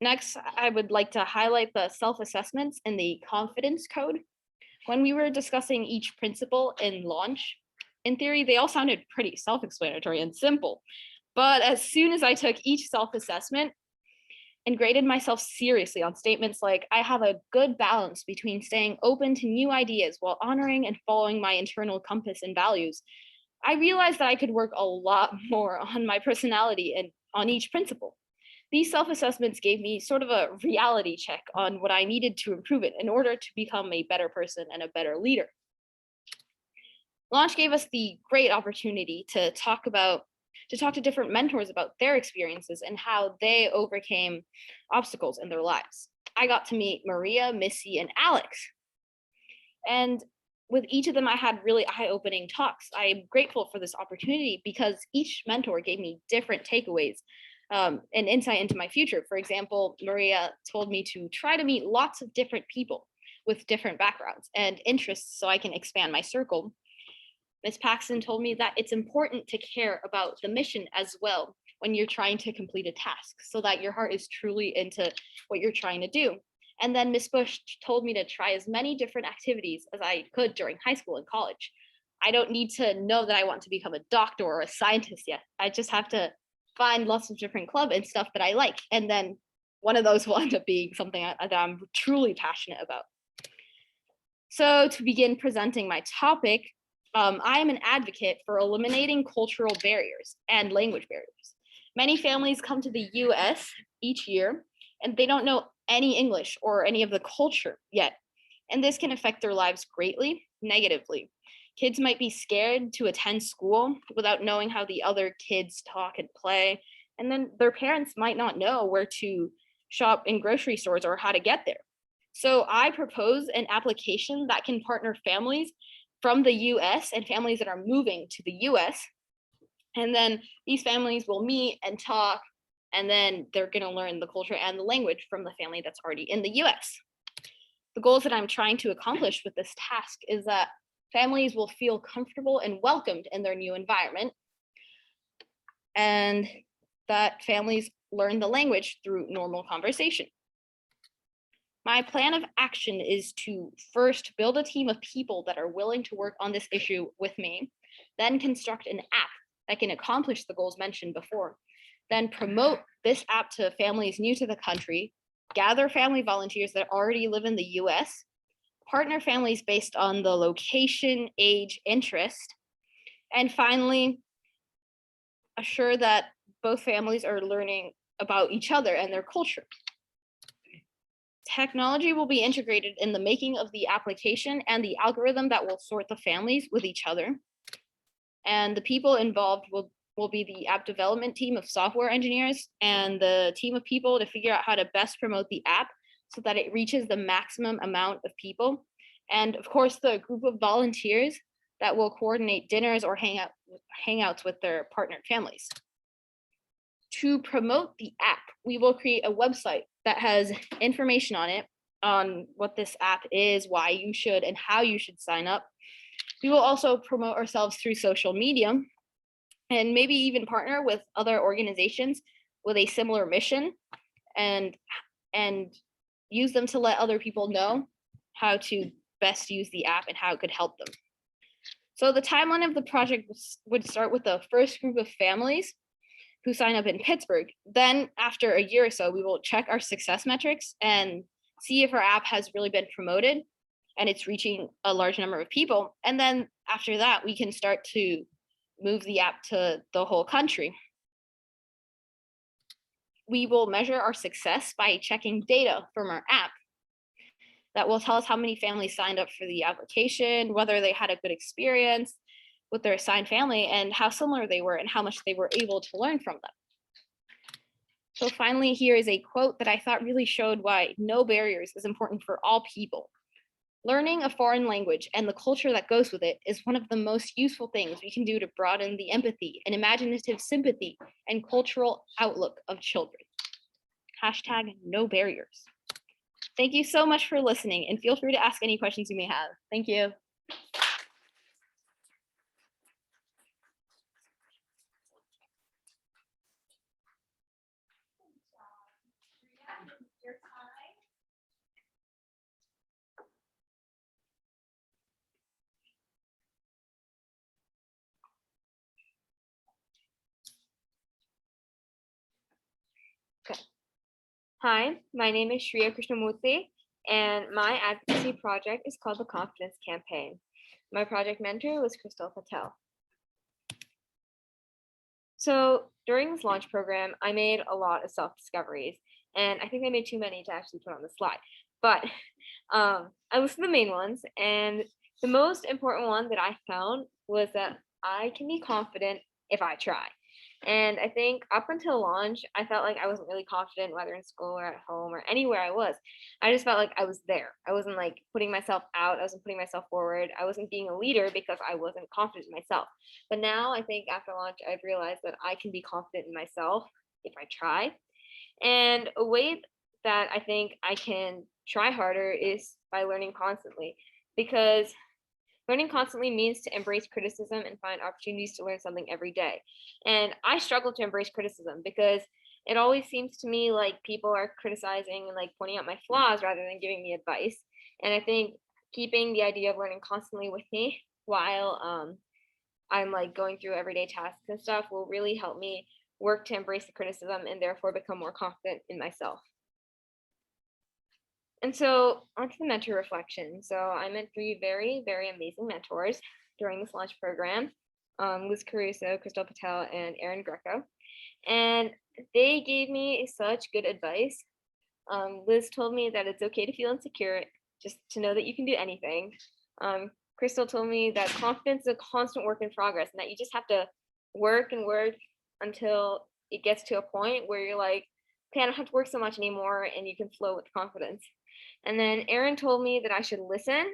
Next, I would like to highlight the self-assessments in the confidence code. When we were discussing each principle in Launch, in theory, they all sounded pretty self-explanatory and simple. But as soon as I took each self-assessment and graded myself seriously on statements like, I have a good balance between staying open to new ideas while honoring and following my internal compass and values, I realized that I could work a lot more on my personality and on each principle. These self-assessments gave me sort of a reality check on what I needed to improve it in order to become a better person and a better leader. Launch gave us the great opportunity to talk to different mentors about their experiences and how they overcame obstacles in their lives. I got to meet Maria, Missy, and Alex. And with each of them, I had really eye-opening talks. I am grateful for this opportunity because each mentor gave me different takeaways and insight into my future. For example, Maria told me to try to meet lots of different people with different backgrounds and interests so I can expand my circle. Ms. Paxton told me that it's important to care about the mission as well when you're trying to complete a task so that your heart is truly into what you're trying to do. And then Ms. Bush told me to try as many different activities as I could during high school and college. I don't need to know that I want to become a doctor or a scientist yet. I just have to find lots of different club and stuff that I like. And then one of those will end up being something that I'm truly passionate about. So to begin presenting my topic, I am an advocate for eliminating cultural barriers and language barriers. Many families come to the US each year and they don't know any English or any of the culture yet. And this can affect their lives greatly, negatively. Kids might be scared to attend school without knowing how the other kids talk and play. And then their parents might not know where to shop in grocery stores or how to get there. So I propose an application that can partner families from the US and families that are moving to the US. And then these families will meet and talk, and then they're going to learn the culture and the language from the family that's already in the US. The goals that I'm trying to accomplish with this task is that families will feel comfortable and welcomed in their new environment, and that families learn the language through normal conversation. My plan of action is to first build a team of people that are willing to work on this issue with me, then construct an app that can accomplish the goals mentioned before, then promote this app to families new to the country, gather family volunteers that already live in the US, partner families based on the location, age, interest, and finally, assure that both families are learning about each other and their culture. Technology will be integrated in the making of the application and the algorithm that will sort the families with each other. And the people involved will be the app development team of software engineers and the team of people to figure out how to best promote the app so that it reaches the maximum amount of people. And of course, the group of volunteers that will coordinate dinners or hangouts with their partnered families. To promote the app, we will create a website that has information on it, on what this app is, why you should, and how you should sign up. We will also promote ourselves through social media and maybe even partner with other organizations with a similar mission and use them to let other people know how to best use the app and how it could help them. So the timeline of the project would start with the first group of families who sign up in Pittsburgh. Then after a year or so, we will check our success metrics and see if our app has really been promoted and it's reaching a large number of people. And then after that, we can start to move the app to the whole country. We will measure our success by checking data from our app that will tell us how many families signed up for the application, whether they had a good experience with their assigned family, and how similar they were and how much they were able to learn from them. So finally, here is a quote that I thought really showed why no barriers is important for all people. Learning a foreign language and the culture that goes with it is one of the most useful things we can do to broaden the empathy and imaginative sympathy and cultural outlook of children. Hashtag no barriers. Thank you so much for listening, and feel free to ask any questions you may have. Thank you. Your time. Hi, my name is Shriya and my advocacy project is called the Confidence Campaign. My project mentor was Crystal Patel. So during this launch program, I made a lot of self-discoveries, and I think I made too many to actually put on the slide. But I listed the main ones, and the most important one that I found was that I can be confident if I try. And I think up until launch, I felt like I wasn't really confident, whether in school or at home or anywhere I was. I just felt like I was there. I wasn't like putting myself out. I wasn't putting myself forward. I wasn't being a leader because I wasn't confident in myself. But now I think after launch, I've realized that I can be confident in myself if I try. And a way that I think I can try harder is by learning constantly, because learning constantly means to embrace criticism and find opportunities to learn something every day. And I struggle to embrace criticism because it always seems to me like people are criticizing and like pointing out my flaws rather than giving me advice. And I think keeping the idea of learning constantly with me while I'm like going through everyday tasks and stuff will really help me work to embrace the criticism and therefore become more confident in myself. And so onto the mentor reflection. So I met 3 very, very amazing mentors during this launch program, Liz Caruso, Crystal Patel, and Erin Greco. And they gave me such good advice. Liz told me that it's okay to feel insecure, just to know that you can do anything. Crystal told me that confidence is a constant work in progress and that you just have to work and work until it gets to a point where you're like, okay, I don't have to work so much anymore, and you can flow with confidence. And then Erin told me that I should listen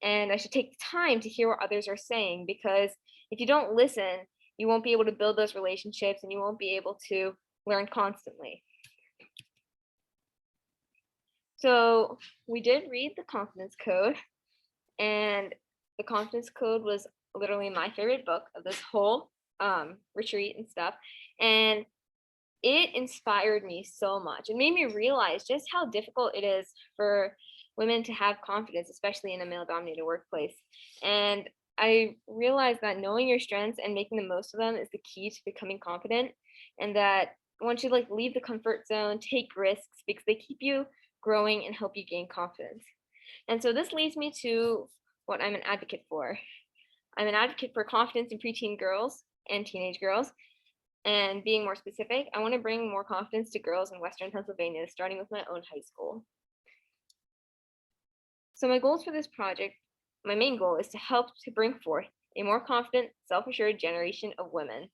and I should take the time to hear what others are saying, because if you don't listen, you won't be able to build those relationships and you won't be able to learn constantly. So we did read the confidence code, and the confidence code was literally my favorite book of this whole retreat and stuff. And it inspired me so much. It made me realize just how difficult it is for women to have confidence, especially in a male-dominated workplace. And I realized that knowing your strengths and making the most of them is the key to becoming confident, and that once you like leave the comfort zone, take risks, because they keep you growing and help you gain confidence. And so this leads me to what I'm an advocate for. I'm an advocate for confidence in preteen girls and teenage girls. And being more specific, I want to bring more confidence to girls in Western Pennsylvania, starting with my own high school. So my goals for this project, my main goal is to help to bring forth a more confident, self-assured generation of women.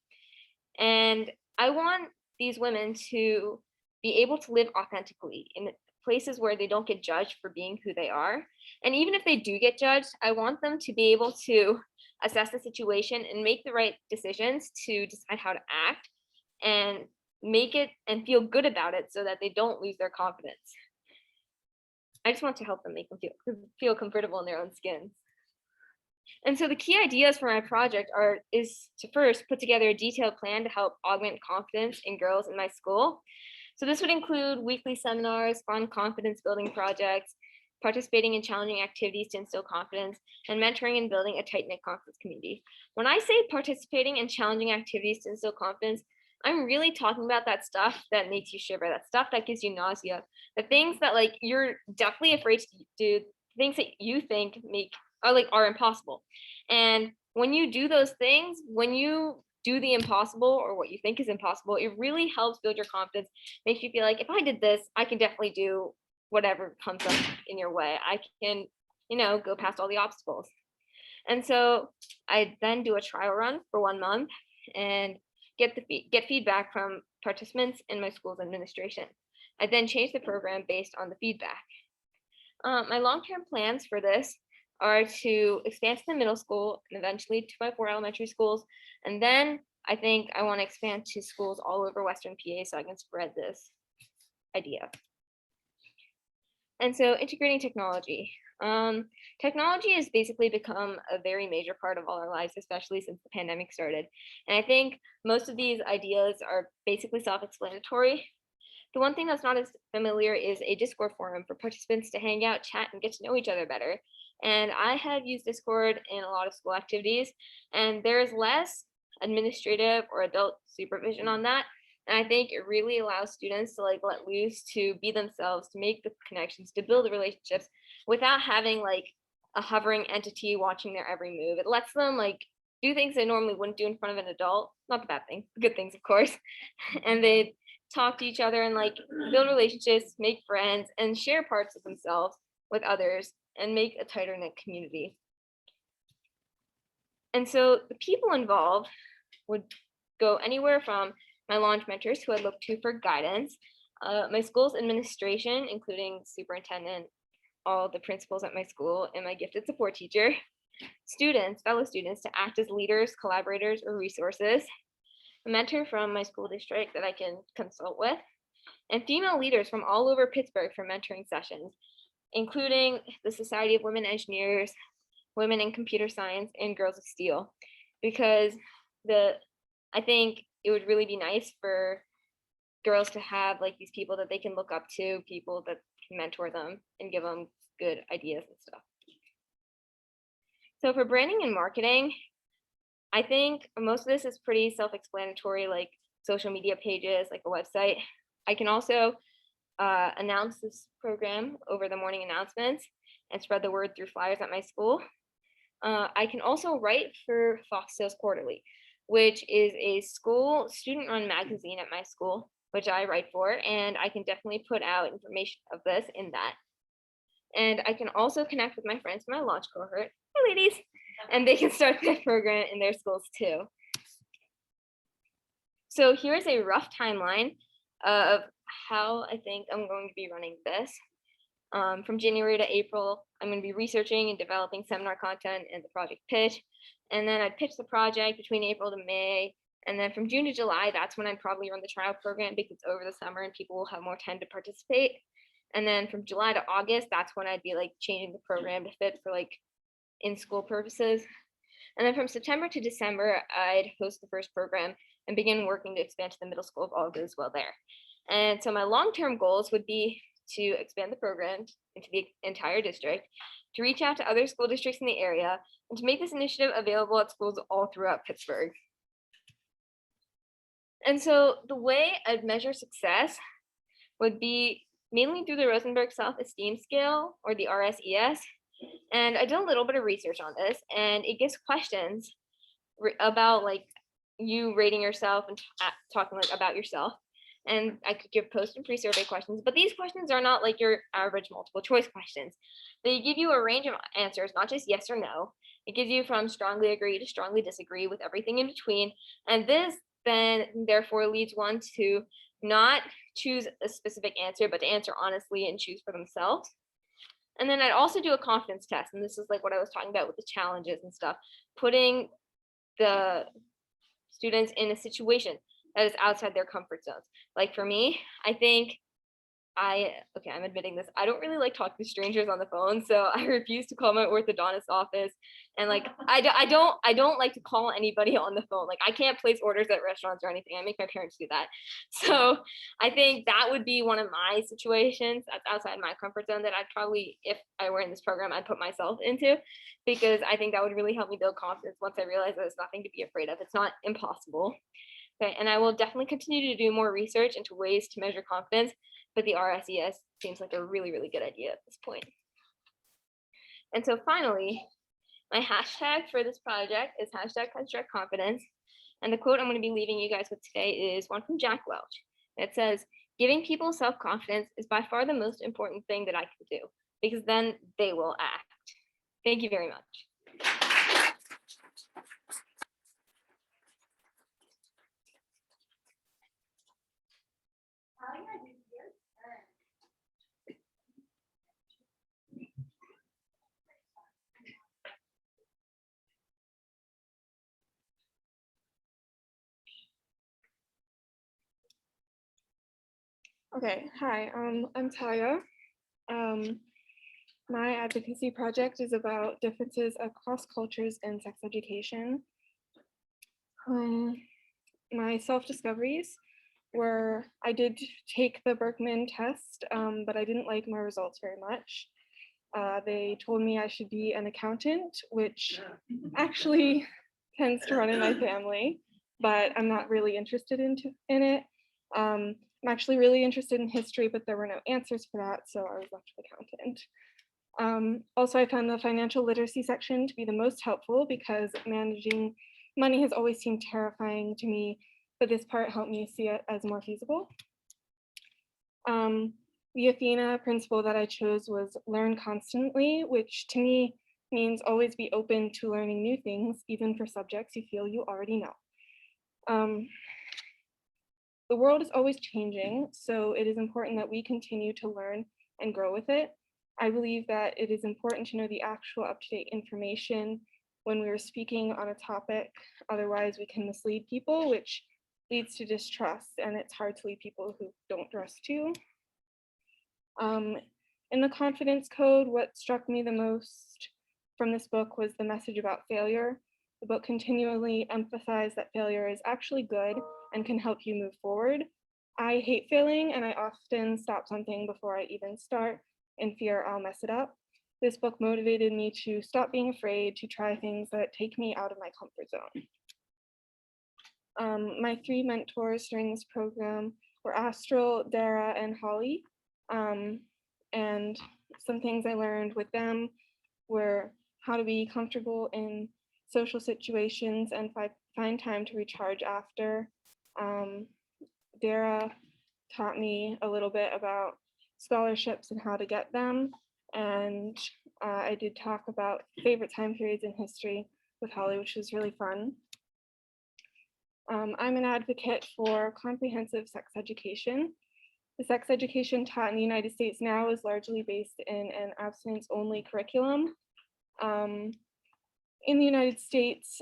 And I want these women to be able to live authentically in places where they don't get judged for being who they are. And even if they do get judged, I want them to be able to assess the situation and make the right decisions to decide how to act and make it and feel good about it so that they don't lose their confidence. I just want to help them make them feel comfortable in their own skins. And so the key ideas for my project is to first put together a detailed plan to help augment confidence in girls in my school. So this would include weekly seminars, fun confidence building projects, participating in challenging activities to instill confidence, and mentoring and building a tight-knit confidence community. When I say participating in challenging activities to instill confidence, I'm really talking about that stuff that makes you shiver, that stuff that gives you nausea, the things that like you're definitely afraid to do, things that you think are impossible. And when you do those things, when you do the impossible or what you think is impossible, it really helps build your confidence, makes you feel like if I did this, I can definitely do whatever comes up in your way. I can, go past all the obstacles. And so I then do a trial run for 1 month and get feedback from participants in my school's administration. I then change the program based on the feedback. My long-term plans for this are to expand to the middle school and eventually to my 4 elementary schools. And then I think I want to expand to schools all over Western PA so I can spread this idea. And so integrating technology. Technology has basically become a very major part of all our lives, especially since the pandemic started. And I think most of these ideas are basically self-explanatory. The one thing that's not as familiar is a Discord forum for participants to hang out, chat, and get to know each other better. And I have used Discord in a lot of school activities, and there's less administrative or adult supervision on that. And I think it really allows students to like let loose, to be themselves, to make the connections, to build the relationships without having like a hovering entity watching their every move. It lets them like do things they normally wouldn't do in front of an adult. Not the bad things, the good things, of course. And they talk to each other and like build relationships, make friends, and share parts of themselves with others and make a tighter knit community. And so the people involved would go anywhere from my launch mentors who I look to for guidance, my school's administration, including superintendent, all the principals at my school, and my gifted support teacher, students, fellow students to act as leaders, collaborators, or resources, a mentor from my school district that I can consult with, and female leaders from all over Pittsburgh for mentoring sessions, including the Society of Women Engineers, Women in Computer Science, and Girls of Steel, because I think it would really be nice for girls to have like these people that they can look up to, people that can mentor them and give them good ideas and stuff. So for branding and marketing, I think most of this is pretty self-explanatory, like social media pages, like a website. I can also announce this program over the morning announcements and spread the word through flyers at my school. I can also write for Foxtails Quarterly, which is a school student-run magazine at my school, which I write for, and I can definitely put out information of this in that. And I can also connect with my friends from my launch cohort, hey ladies, and they can start that program in their schools too. So here's a rough timeline of how I think I'm going to be running this. From January to April, I'm going to be researching and developing seminar content and the project pitch. And then I'd pitch the project between April to May. And then from June to July, that's when I'd probably run the trial program because it's over the summer and people will have more time to participate. And then from July to August, that's when I'd be like changing the program to fit for like in-school purposes. And then from September to December, I'd host the first program and begin working to expand to the middle school if all goes well there. And so my long-term goals would be to expand the program into the entire district, to reach out to other school districts in the area, and to make this initiative available at schools all throughout Pittsburgh. And so the way I'd measure success would be mainly through the Rosenberg Self-Esteem Scale, or the RSES. And I did a little bit of research on this, and it gives questions about like you rating yourself and talking like about yourself. And I could give post and pre-survey questions, but these questions are not like your average multiple choice questions. They give you a range of answers, not just yes or no. It gives you from strongly agree to strongly disagree with everything in between. And this then therefore leads one to not choose a specific answer, but to answer honestly and choose for themselves. And then I'd also do a confidence test. And this is like what I was talking about with the challenges and stuff, putting the students in a situation that is outside their comfort zones. Like for me, I think I'm admitting this, I don't really like talking to strangers on the phone, so I refuse to call my orthodontist office. And like, I don't like to call anybody on the phone. Like I can't place orders at restaurants or anything. I make my parents do that. So I think that would be one of my situations that's outside my comfort zone that I'd probably, if I were in this program, I'd put myself into, because I think that would really help me build confidence once I realize that it's nothing to be afraid of. It's not impossible. Okay, and I will definitely continue to do more research into ways to measure confidence, but the RSES seems like a really, really good idea at this point. And so finally, my hashtag for this project is #ConstructConfidence. And the quote I'm going to be leaving you guys with today is one from Jack Welch. It says, "Giving people self-confidence is by far the most important thing that I can do, because then they will act." Thank you very much. Okay, hi, I'm Talia. My advocacy project is about differences across cultures in sex education. My self-discoveries were, I did take the Berkman test, but I didn't like my results very much. They told me I should be an accountant, which actually tends to run in my family, but I'm not really interested in it. I'm actually really interested in history, but there were no answers for that, so I was left with accountant. Also, I found the financial literacy section to be the most helpful because managing money has always seemed terrifying to me, but this part helped me see it as more feasible. The Athena principle that I chose was learn constantly, which to me means always be open to learning new things, even for subjects you feel you already know. The world is always changing, so it is important that we continue to learn and grow with it. I believe that it is important to know the actual up-to-date information when we are speaking on a topic. Otherwise, we can mislead people, which leads to distrust, and it's hard to lead people who don't trust you. In the confidence code, what struck me the most from this book was the message about failure. The book continually emphasized that failure is actually good and can help you move forward. I hate failing, and I often stop something before I even start in fear I'll mess it up. This book motivated me to stop being afraid, to try things that take me out of my comfort zone. My 3 mentors during this program were Astral, Dara, and Holly. And some things I learned with them were how to be comfortable in social situations and find time to recharge after. Dara taught me a little bit about scholarships and how to get them. And I did talk about favorite time periods in history with Holly, which was really fun. I'm an advocate for comprehensive sex education. The sex education taught in the United States now is largely based in an abstinence-only curriculum. In the United States,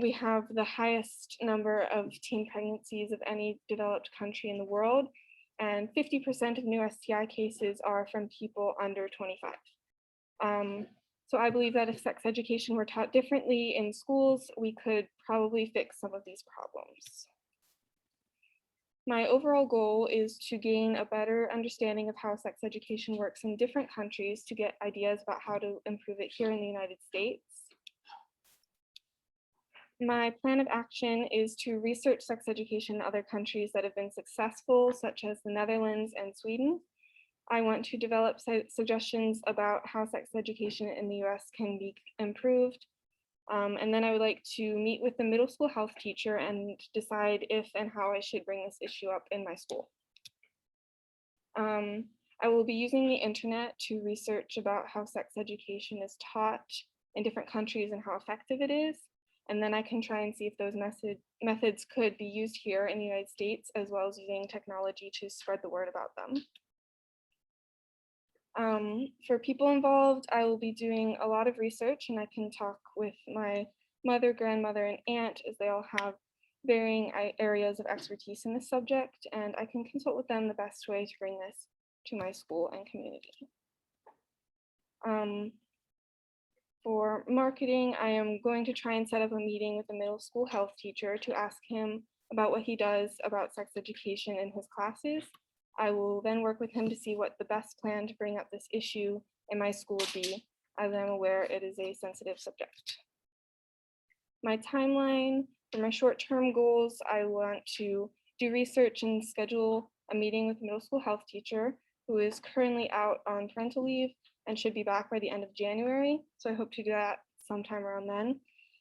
we have the highest number of teen pregnancies of any developed country in the world, and 50% of new STI cases are from people under 25. So I believe that if sex education were taught differently in schools, we could probably fix some of these problems. My overall goal is to gain a better understanding of how sex education works in different countries to get ideas about how to improve it here in the United States. My plan of action is to research sex education in other countries that have been successful, such as the Netherlands and Sweden. I want to develop suggestions about how sex education in the US can be improved. And then I would like to meet with the middle school health teacher and decide if and how I should bring this issue up in my school. I will be using the internet to research about how sex education is taught in different countries and how effective it is. And then I can try and see if those methods could be used here in the United States, as well as using technology to spread the word about them. For people involved, I will be doing a lot of research, and I can talk with my mother, grandmother, and aunt, as they all have varying areas of expertise in this subject, and I can consult with them the best way to bring this to my school and community. For marketing, I am going to try and set up a meeting with the middle school health teacher to ask him about what he does about sex education in his classes. I will then work with him to see what the best plan to bring up this issue in my school would be, as I'm aware it is a sensitive subject. My timeline for my short-term goals, I want to do research and schedule a meeting with the middle school health teacher, who is currently out on parental leave and should be back by the end of January. So I hope to do that sometime around then.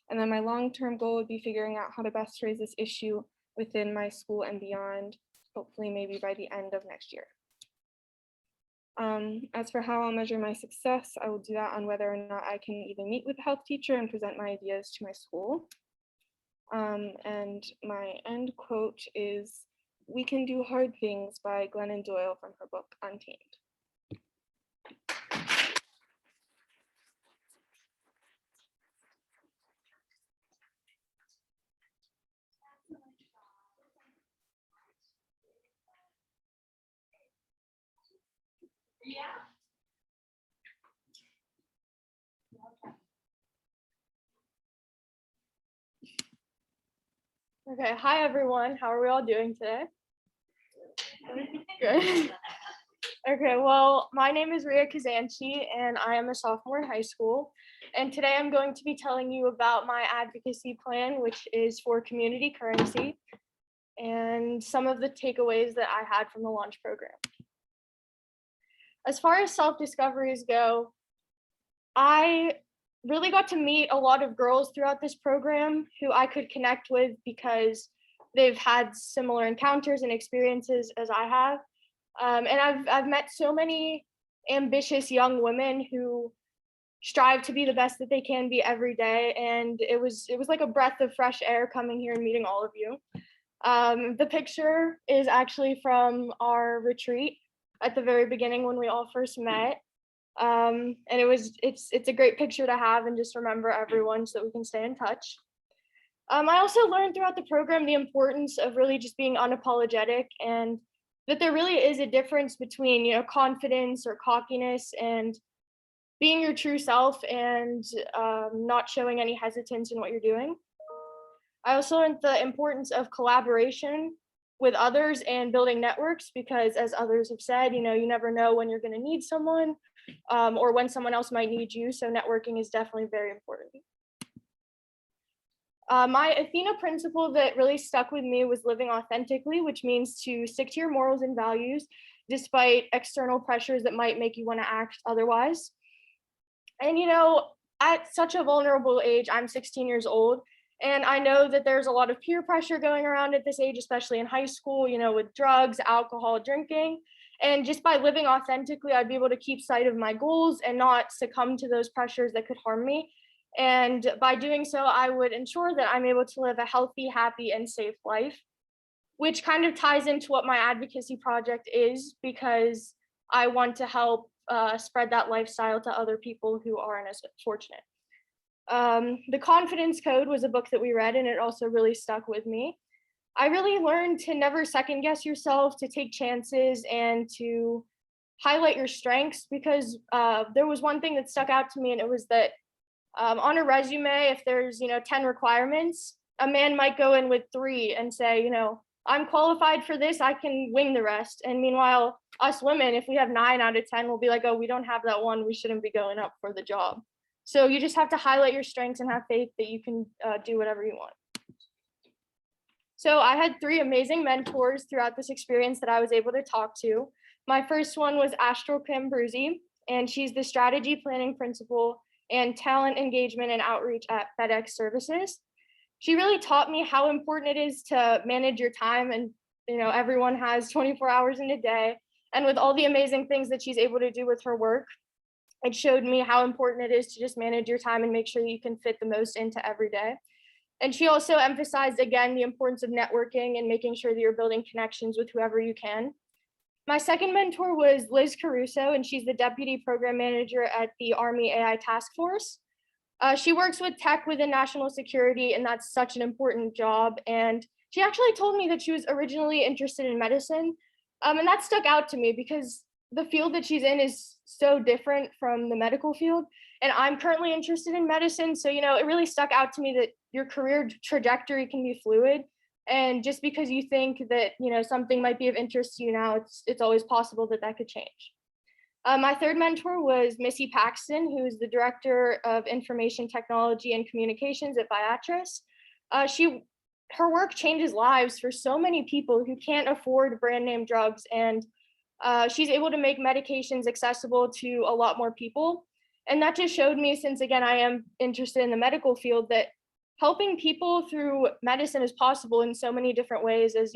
And then my long-term goal would be figuring out how to best raise this issue within my school and beyond, hopefully maybe by the end of next year. As for how I'll measure my success, I will do that on whether or not I can even meet with the health teacher and present my ideas to my school. And my end quote is, "We can do hard things," by Glennon Doyle from her book, Untamed. Okay, hi everyone. How are we all doing today? Good. Okay, well, my name is Shriya and I am a sophomore in high school. And today I'm going to be telling you about my advocacy plan, which is for community currency, and some of the takeaways that I had from the launch program. As far as self-discoveries go, I really got to meet a lot of girls throughout this program who I could connect with because they've had similar encounters and experiences as I have. And I've met so many ambitious young women who strive to be the best that they can be every day. And it was like a breath of fresh air coming here and meeting all of you. The picture is actually from our retreat at the very beginning when we all first met. And it's a great picture to have and just remember everyone so that we can stay in touch. I also learned throughout the program the importance of really just being unapologetic, and that there really is a difference between, you know, confidence or cockiness and being your true self and not showing any hesitance in what you're doing. I also learned the importance of collaboration with others and building networks, because as others have said, you know, you never know when you're going to need someone or when someone else might need you. So networking is definitely very important. My Athena principle that really stuck with me was living authentically, which means to stick to your morals and values despite external pressures that might make you want to act otherwise. And at such a vulnerable age, I'm 16 years old, and I know that there's a lot of peer pressure going around at this age, especially in high school, with drugs, alcohol, drinking. And just by living authentically, I'd be able to keep sight of my goals and not succumb to those pressures that could harm me. And by doing so, I would ensure that I'm able to live a healthy, happy, and safe life, which kind of ties into what my advocacy project is, because I want to help spread that lifestyle to other people who aren't as fortunate. The Confidence Code was a book that we read, and it also really stuck with me. I really learned to never second guess yourself, to take chances, and to highlight your strengths, because there was one thing that stuck out to me, and it was that on a resume, if there's 10 requirements, a man might go in with 3 and say, I'm qualified for this, I can wing the rest. And meanwhile, us women, if we have 9 out of 10, we'll be like, oh, we don't have that one, we shouldn't be going up for the job. So you just have to highlight your strengths and have faith that you can do whatever you want. So I had 3 amazing mentors throughout this experience that I was able to talk to. My first one was Astral Cambruzzi, and she's the strategy planning principal and talent engagement and outreach at FedEx Services. She really taught me how important it is to manage your time, and everyone has 24 hours in a day. And with all the amazing things that she's able to do with her work, it showed me how important it is to just manage your time and make sure that you can fit the most into every day. And she also emphasized again the importance of networking and making sure that you're building connections with whoever you can. My second mentor was Liz Caruso, and she's the deputy program manager at the Army AI Task Force. She works with tech within national security, and that's such an important job. And she actually told me that she was originally interested in medicine. And that stuck out to me because the field that she's in is so different from the medical field. And I'm currently interested in medicine. So, it really stuck out to me that your career trajectory can be fluid. And just because you think that, something might be of interest to you now, it's always possible that that could change. My third mentor was Missy Paxton, who is the Director of Information Technology and Communications at Viatris. Her work changes lives for so many people who can't afford brand name drugs, and she's able to make medications accessible to a lot more people. And that just showed me, since again, I am interested in the medical field, that helping people through medicine is possible in so many different ways. As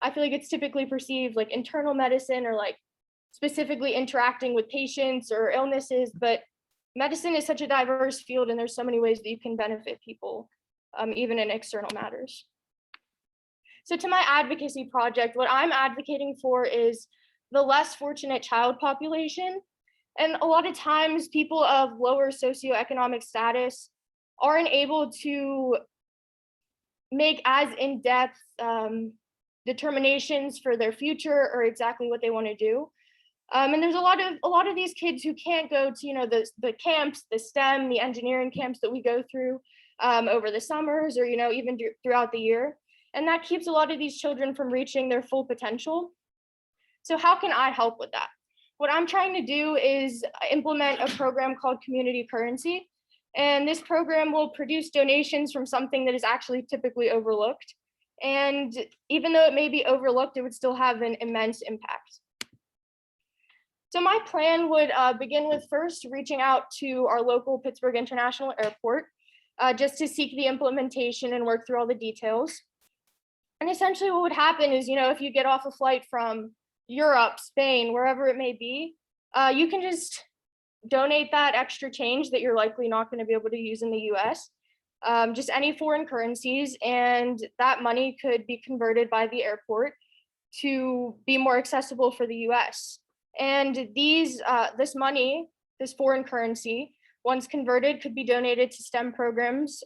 I feel like it's typically perceived like internal medicine or like specifically interacting with patients or illnesses, but medicine is such a diverse field, and there's so many ways that you can benefit people, even in external matters. So to my advocacy project, what I'm advocating for is the less fortunate child population. And a lot of times people of lower socioeconomic status aren't able to make as in-depth determinations for their future or exactly what they want to do. And there's a lot of these kids who can't go to the camps, the STEM, the engineering camps that we go through over the summers, or even throughout the year. And that keeps a lot of these children from reaching their full potential. So how can I help with that? What I'm trying to do is implement a program called Community Currency. And this program will produce donations from something that is actually typically overlooked. And even though it may be overlooked, it would still have an immense impact. So my plan would begin with first reaching out to our local Pittsburgh International Airport just to seek the implementation and work through all the details. And essentially what would happen is, if you get off a flight from Europe, Spain, wherever it may be, you can just donate that extra change that you're likely not going to be able to use in the US, just any foreign currencies, and that money could be converted by the airport to be more accessible for the US. And this money, this foreign currency, once converted, could be donated to STEM programs,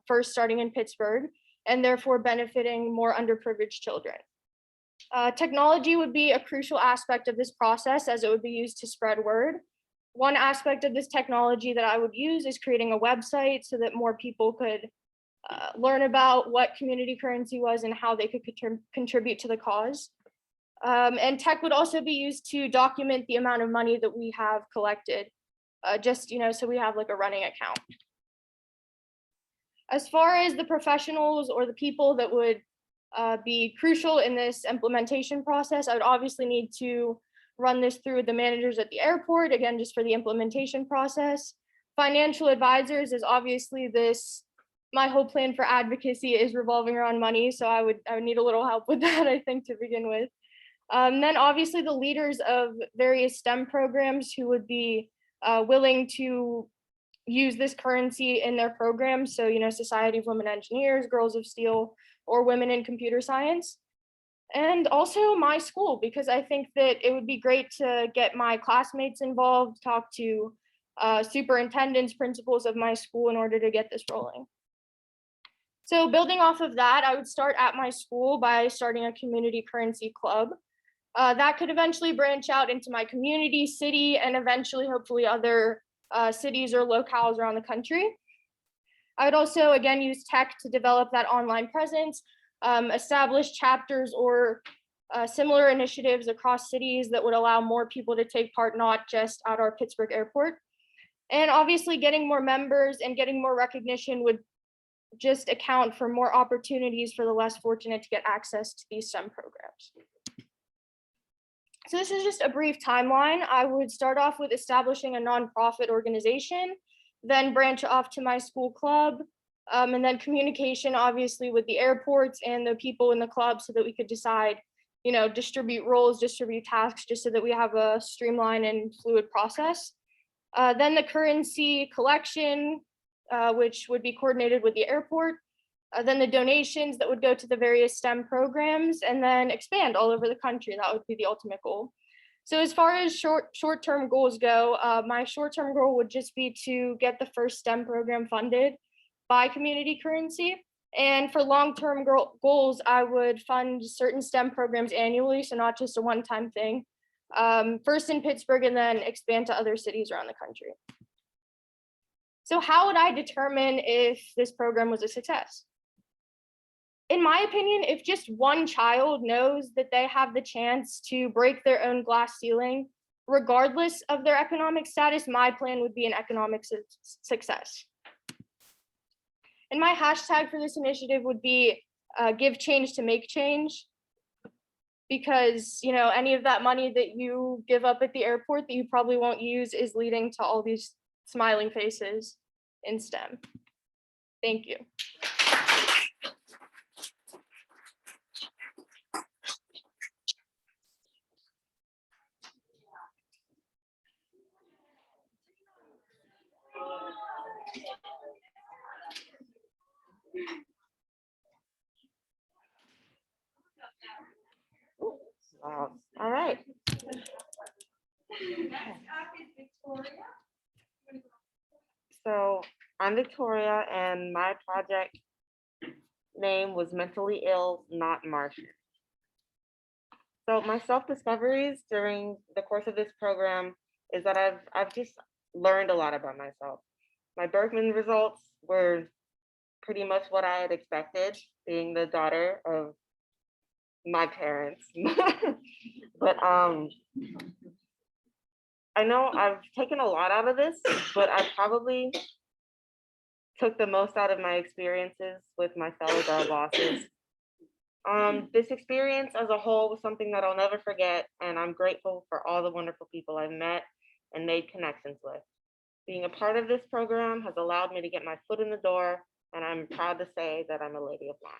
first starting in Pittsburgh, and therefore benefiting more underprivileged children. Technology would be a crucial aspect of this process, as it would be used to spread word. One aspect of this technology that I would use is creating a website so that more people could learn about what community currency was and how they could contribute to the cause. And tech would also be used to document the amount of money that we have collected, just, so we have like a running account. As far as the professionals or the people that would be crucial in this implementation process, I would obviously need to run this through the managers at the airport, again, just for the implementation process. Financial advisors is obviously my whole plan for advocacy is revolving around money, so I would need a little help with that, I think, to begin with. Then obviously the leaders of various STEM programs who would be willing to use this currency in their programs. So, Society of Women Engineers, Girls of Steel, or Women in Computer Science. And also my school, because I think that it would be great to get my classmates involved, talk to superintendents, principals of my school in order to get this rolling. So building off of that, I would start at my school by starting a community currency club. That could eventually branch out into my community, city, and eventually, hopefully, other cities or locales around the country. I would also, again, use tech to develop that online presence, establish chapters or similar initiatives across cities that would allow more people to take part, not just at our Pittsburgh airport. And obviously, getting more members and getting more recognition would just account for more opportunities for the less fortunate to get access to these STEM programs. So this is just a brief timeline. I would start off with establishing a nonprofit organization, then branch off to my school club, and then communication, obviously, with the airports and the people in the club so that we could decide, distribute roles, distribute tasks, just so that we have a streamlined and fluid process. Then the currency collection, which would be coordinated with the airport. Then the donations that would go to the various STEM programs, and then expand all over the country. That would be the ultimate goal. So as far as short-term goals go, my short-term goal would just be to get the first STEM program funded by community currency. And for long-term goals, I would fund certain STEM programs annually, so not just a one-time thing. First in Pittsburgh, and then expand to other cities around the country. So how would I determine if this program was a success? In my opinion, if just one child knows that they have the chance to break their own glass ceiling, regardless of their economic status, my plan would be an economic success. And my hashtag for this initiative would be give change to make change. Because, any of that money that you give up at the airport that you probably won't use is leading to all these smiling faces in STEM. Thank you. Wow. All right. So I'm Victoria, and my project name was Mentally Ill, Not Martian. So my self-discoveries during the course of this program is that I've just learned a lot about myself. My Berkman results were pretty much what I had expected, being the daughter of my parents. But I know I've taken a lot out of this, but I probably took the most out of my experiences with my fellow girl bosses. This experience as a whole was something that I'll never forget, and I'm grateful for all the wonderful people I've met and made connections with. Being a part of this program has allowed me to get my foot in the door, and I'm proud to say that I'm a lady of launch.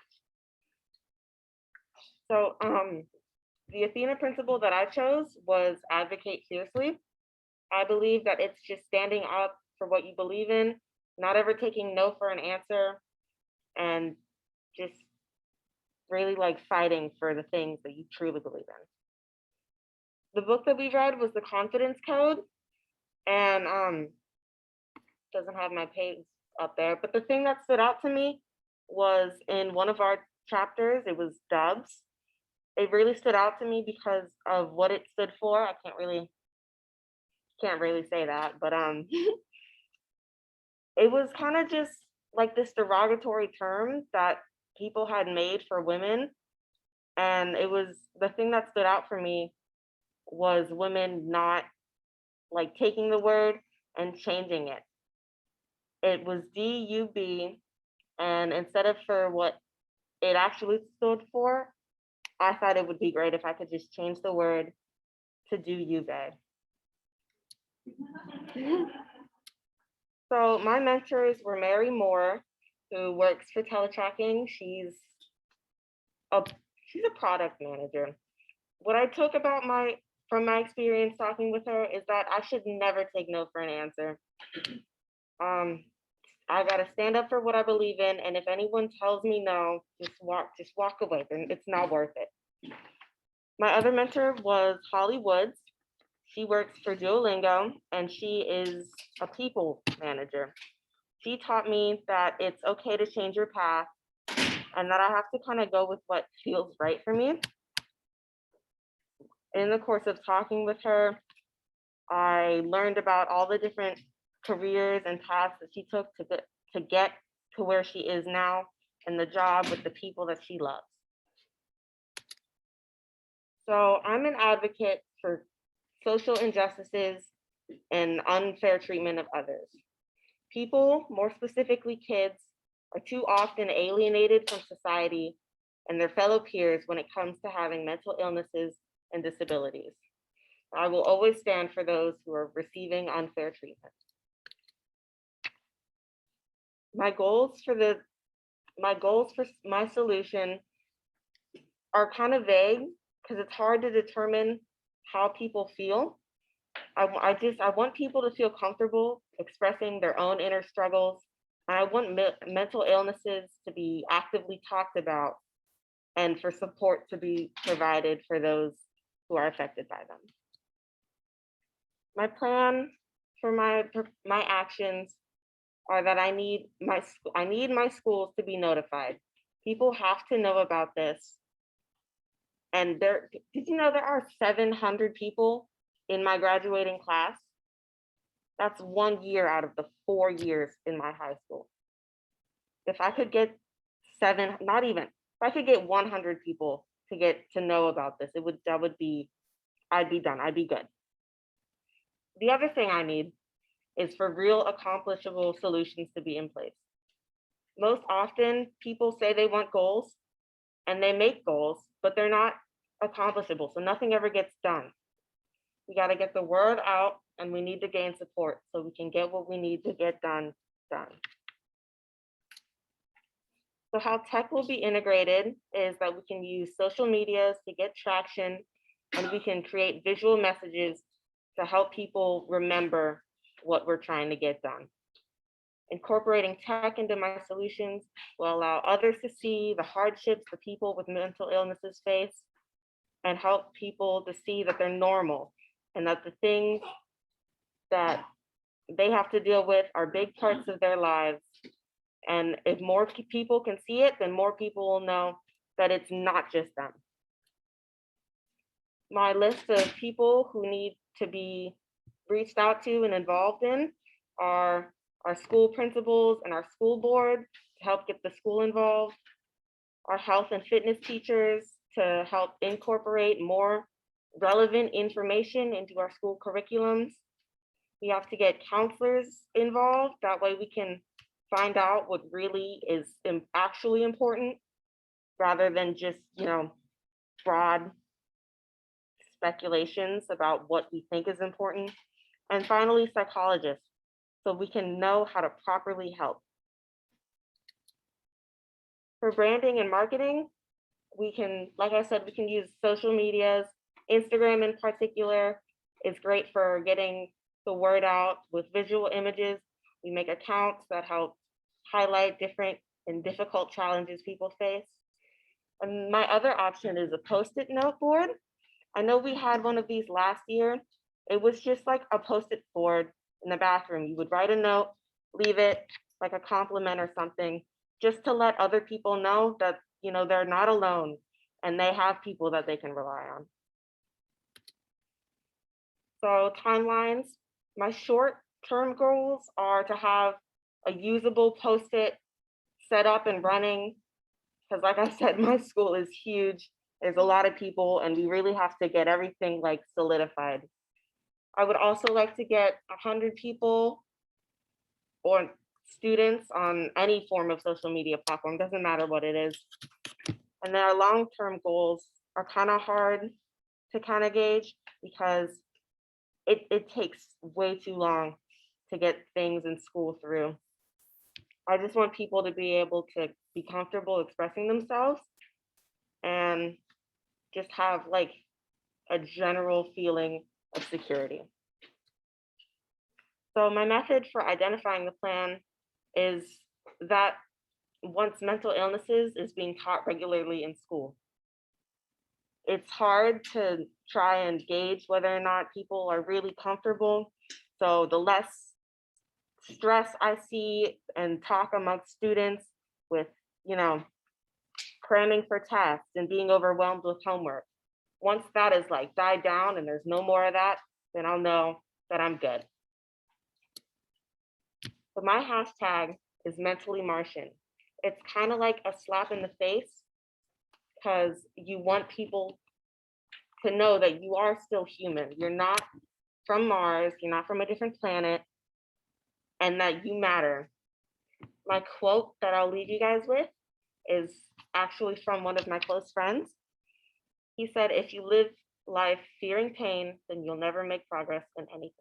So the Athena principle that I chose was advocate fiercely. I believe that it's just standing up for what you believe in, not ever taking no for an answer, and just really fighting for the things that you truly believe in. The book that we read was The Confidence Code, and doesn't have my page up there, but the thing that stood out to me was in one of our chapters, it was Dubs. It really stood out to me because of what it stood for. I can't really say that, but it was kind of just like this derogatory term that people had made for women And it was the thing that stood out for me was women not like taking the word and changing it. It was DUB, and instead of for what it actually stood for, I thought it would be great if I could just change the word to do you, babe. So my mentors were Mary Moore, who works for teletracking. She's a product manager. What I took from my experience talking with her is that I should never take no for an answer. I gotta stand up for what I believe in, and if anyone tells me no, just walk away. Then it's not worth it. My other mentor was Holly Woods. She works for Duolingo, and she is a people manager. She taught me that it's okay to change your path, and that I have to kind of go with what feels right for me. In the course of talking with her, I learned about all the different careers and paths that she took to get to where she is now, and the job with the people that she loves. So I'm an advocate for social injustices and unfair treatment of others. People, more specifically kids, are too often alienated from society and their fellow peers when it comes to having mental illnesses and disabilities. I will always stand for those who are receiving unfair treatment. My goals for my solution are kind of vague because it's hard to determine how people feel. I want people to feel comfortable expressing their own inner struggles. And I want mental illnesses to be actively talked about and for support to be provided for those who are affected by them. My plan for my actions are that I need my schools to be notified. People have to know about this. And did you know there are 700 people in my graduating class? That's 1 year out of the 4 years in my high school. If I could get if I could get 100 people to know about this, I'd be done, I'd be good. The other thing I need is for real accomplishable solutions to be in place. Most often people say they want goals and they make goals, but they're not accomplishable, so nothing ever gets done. We got to get the word out, and we need to gain support so we can get what we need to get done. So how tech will be integrated is that we can use social medias to get traction, and we can create visual messages to help people remember what we're trying to get done. Incorporating tech into my solutions will allow others to see the hardships the people with mental illnesses face and help people to see that they're normal and that the things that they have to deal with are big parts of their lives. And if more people can see it, then more people will know that it's not just them. My list of people who need to be reached out to and involved in are our school principals and our school board to help get the school involved, our health and fitness teachers to help incorporate more relevant information into our school curriculums. We have to get counselors involved. That way we can find out what really is actually important rather than just, broad speculations about what we think is important. And finally, psychologists, so we can know how to properly help. For branding and marketing, we can, like I said, we can use social medias. Instagram in particular is great for getting the word out with visual images. We make accounts that help highlight different and difficult challenges people face. And my other option is a Post-it note board. I know we had one of these last year. It was just like a Post-it board in the bathroom. You would write a note, leave it like a compliment or something, just to let other people know that, they're not alone and they have people that they can rely on. So timelines, my short-term goals are to have a usable Post-it set up and running, because like I said, my school is huge There's a lot of people and we really have to get everything like solidified. I would also like to get 100 people or students on any form of social media platform, doesn't matter what it is. And then our long-term goals are kind of hard to kind of gauge because it takes way too long to get things in school through. I just want people to be able to be comfortable expressing themselves and just have like a general feeling of security. So my method for identifying the plan is that once mental illnesses is being taught regularly in school. It's hard to try and gauge whether or not people are really comfortable. So the less stress I see and talk amongst students with, cramming for tests and being overwhelmed with homework. Once that is like died down and there's no more of that, then I'll know that I'm good. But my hashtag is mentally Martian. It's kind of like a slap in the face because you want people to know that you are still human. You're not from Mars, you're not from a different planet, and that you matter. My quote that I'll leave you guys with is actually from one of my close friends. He said, if you live life fearing pain, then you'll never make progress in anything.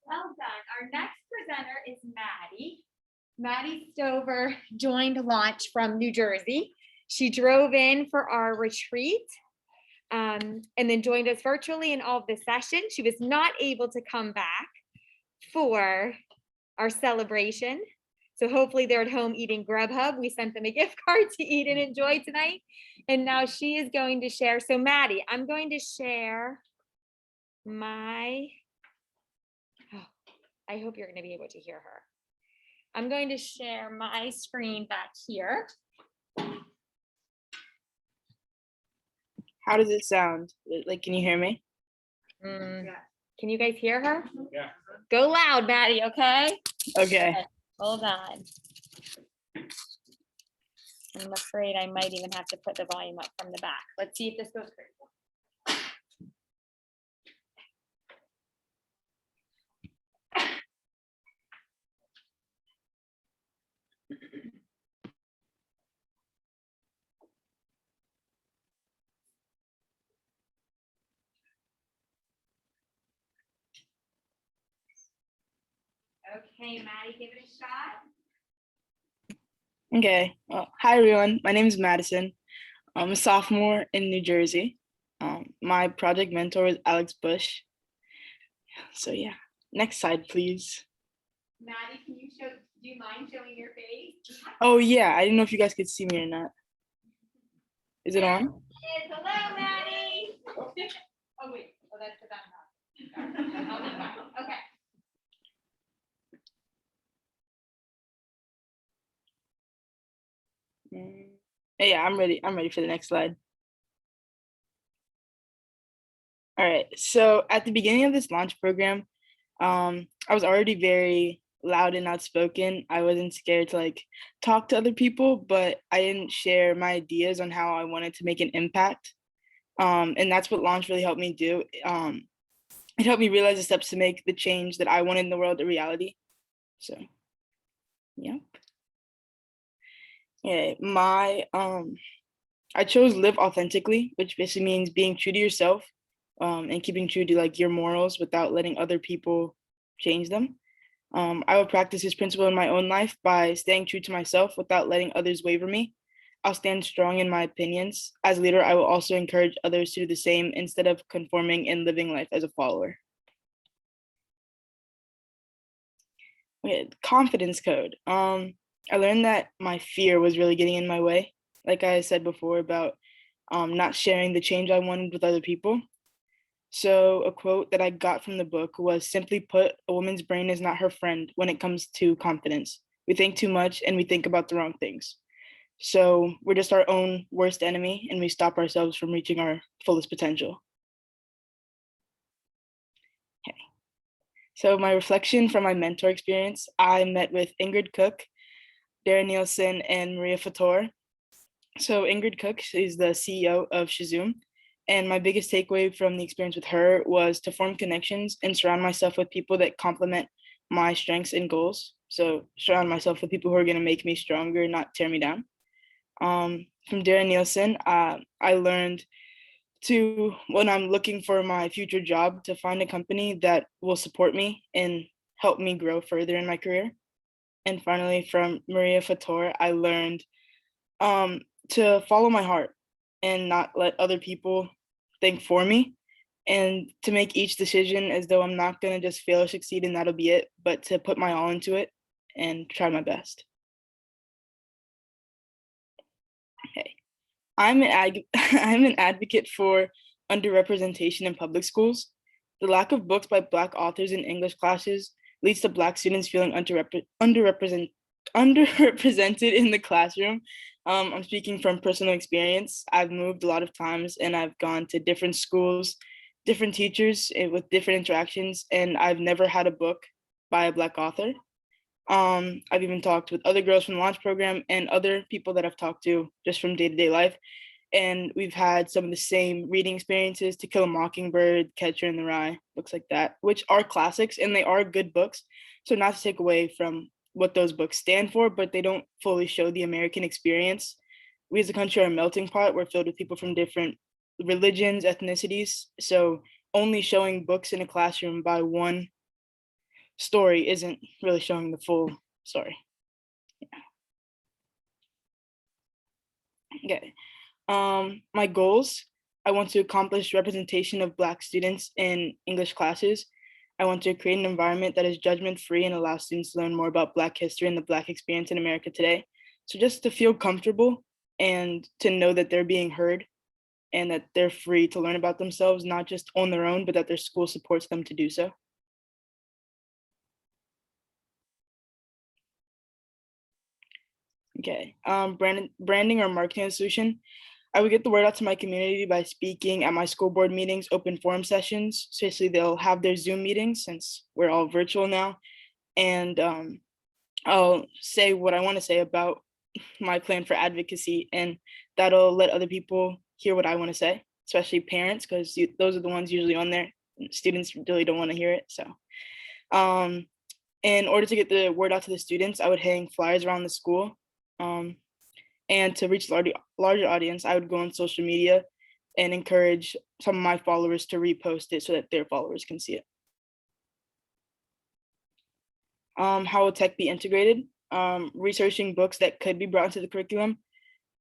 Well done. Our next presenter is Maddy. Maddy Stover joined Launch from New Jersey. She drove in for our retreat and then joined us virtually in all of the sessions. She was not able to come back for our celebration. So hopefully they're at home eating Grubhub. We sent them a gift card to eat and enjoy tonight. And now she is going to share. So Maddy, I'm going to share my, I hope you're going to be able to hear her. I'm going to share my screen back here. How does it sound? Like, can you hear me? Can you guys hear her? Yeah. Go loud, Maddy, okay? Okay. Hold on. I'm afraid I might even have to put the volume up from the back. Let's see if this goes through. Okay, Maddy, give it a shot. Okay. Well, hi, everyone. My name is Madison. I'm a sophomore in New Jersey. My project mentor is Alex Bush. So yeah, next slide, please. Maddy, can you show, do you mind showing your face? Oh yeah, I didn't know if you guys could see me or not. Is it on? Hello, Maddy. Oh wait, oh that's the button. Okay. Yeah, I'm ready. I'm ready for the next slide. All right. So at the beginning of this launch program, I was already very loud and outspoken. I wasn't scared to like talk to other people, but I didn't share my ideas on how I wanted to make an impact. And that's what launch really helped me do. It helped me realize the steps to make the change that I wanted in the world a reality. So, yeah. Yeah, I chose live authentically, which basically means being true to yourself, and keeping true to like your morals without letting other people change them. I will practice this principle in my own life by staying true to myself without letting others waver me. I'll stand strong in my opinions. As a leader, I will also encourage others to do the same instead of conforming and living life as a follower. Okay, confidence code. I learned that my fear was really getting in my way. Like I said before about not sharing the change I wanted with other people. So a quote that I got from the book was, simply put, a woman's brain is not her friend when it comes to confidence. We think too much and we think about the wrong things. So we're just our own worst enemy and we stop ourselves from reaching our fullest potential. Okay. So my reflection from my mentor experience, I met with Ingrid Cook, Darren Nielsen, and Maria Fator. So Ingrid Cook is the CEO of Shazoom. And my biggest takeaway from the experience with her was to form connections and surround myself with people that complement my strengths and goals. So surround myself with people who are going to make me stronger, not tear me down. From Darren Nielsen, I learned to, when I'm looking for my future job, to find a company that will support me and help me grow further in my career. And finally, from Maria Fator, I learned to follow my heart and not let other people think for me, and to make each decision as though I'm not going to just fail or succeed and that'll be it, but to put my all into it and try my best. Okay. I'm an advocate for underrepresentation in public schools. The lack of books by Black authors in English classes leads to Black students feeling underrepresented in the classroom. I'm speaking from personal experience. I've moved a lot of times and I've gone to different schools, different teachers with different interactions, and I've never had a book by a Black author. I've even talked with other girls from the launch program and other people that I've talked to just from day-to-day life. And we've had some of the same reading experiences: To Kill a Mockingbird, Catcher in the Rye, books like that, which are classics and they are good books. So not to take away from what those books stand for, but they don't fully show the American experience. We as a country are a melting pot. We're filled with people from different religions, ethnicities. So only showing books in a classroom by one story isn't really showing the full story. Yeah. Okay. My goals: I want to accomplish representation of Black students in English classes. I want to create an environment that is judgment-free and allows students to learn more about Black history and the Black experience in America today. So just to feel comfortable and to know that they're being heard and that they're free to learn about themselves, not just on their own, but that their school supports them to do so. Okay, branding or marketing solution. I would get the word out to my community by speaking at my school board meetings, open forum sessions. So basically they'll have their Zoom meetings since we're all virtual now. And I'll say what I want to say about my plan for advocacy, and that'll let other people hear what I want to say, especially parents, because those are the ones usually on there. Students really don't want to hear it. So in order to get the word out to the students, I would hang flyers around the school. And to reach larger audience, I would go on social media and encourage some of my followers to repost it so that their followers can see it. How will tech be integrated? Researching books that could be brought into the curriculum,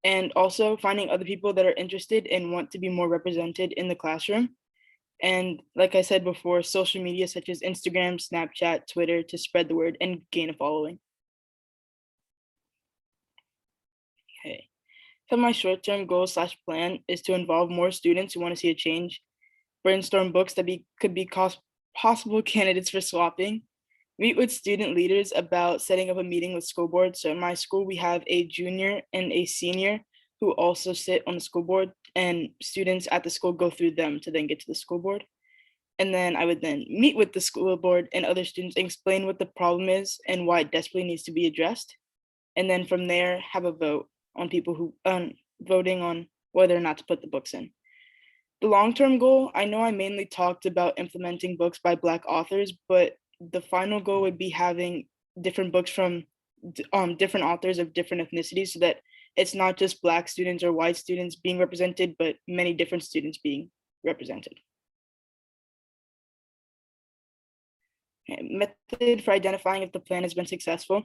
and also finding other people that are interested and want to be more represented in the classroom. And like I said before, social media such as Instagram, Snapchat, Twitter to spread the word and gain a following. Okay. So my short-term goal / plan is to involve more students who want to see a change, brainstorm books that could be possible candidates for swapping, meet with student leaders about setting up a meeting with school board. So in my school, we have a junior and a senior who also sit on the school board, and students at the school go through them to then get to the school board. And then I would then meet with the school board and other students and explain what the problem is and why it desperately needs to be addressed. And then from there, have a vote on people who voting on whether or not to put the books in. The long-term goal, I know I mainly talked about implementing books by Black authors, but the final goal would be having different books from different authors of different ethnicities, so that it's not just Black students or white students being represented, but many different students being represented. Okay, method for identifying if the plan has been successful.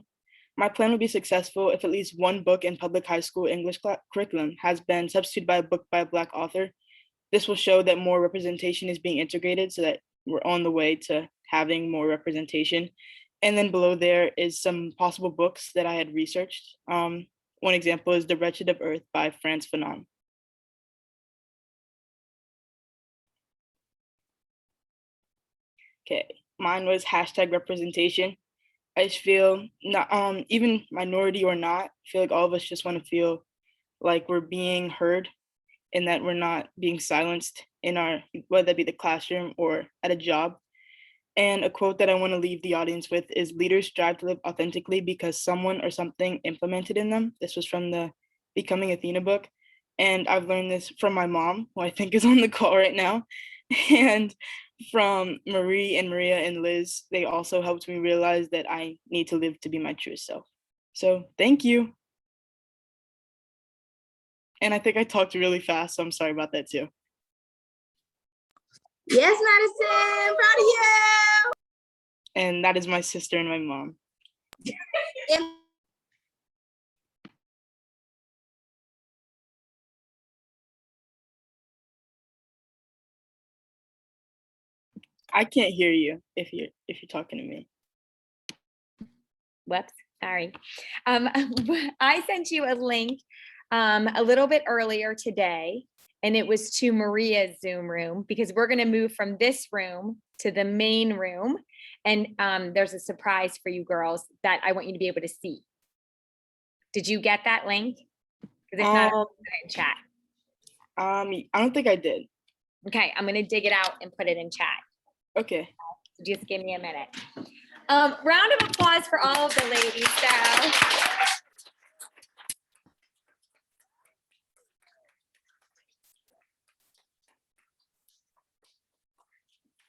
My plan would be successful if at least one book in public high school English curriculum has been substituted by a book by a Black author. This will show that more representation is being integrated so that we're on the way to having more representation. And then below there is some possible books that I had researched. One example is The Wretched of Earth by Frantz Fanon. Okay, mine was #representation. I just feel not even minority or not, I feel like all of us just want to feel like we're being heard and that we're not being silenced in our, whether that be the classroom or at a job. And a quote that I want to leave the audience with is leaders strive to live authentically because someone or something implemented in them. This was from the Becoming Athena book. And I've learned this from my mom, who I think is on the call right now, and from Marie and Maria and Liz. They also helped me realize that I need to live to be my truest self. So thank you. And I think I talked really fast, so I'm sorry about that too. Yes, Madison, proud of you. And that is my sister and my mom. I can't hear you if you're talking to me. Whoops, sorry. I sent you a link a little bit earlier today, and it was to Maria's Zoom room because we're going to move from this room to the main room. And there's a surprise for you girls that I want you to be able to see. Did you get that link? Because if not, I'll put it in chat. I don't think I did. Okay, I'm going to dig it out and put it in chat. Okay. Just give me a minute. Round of applause for all of the ladies.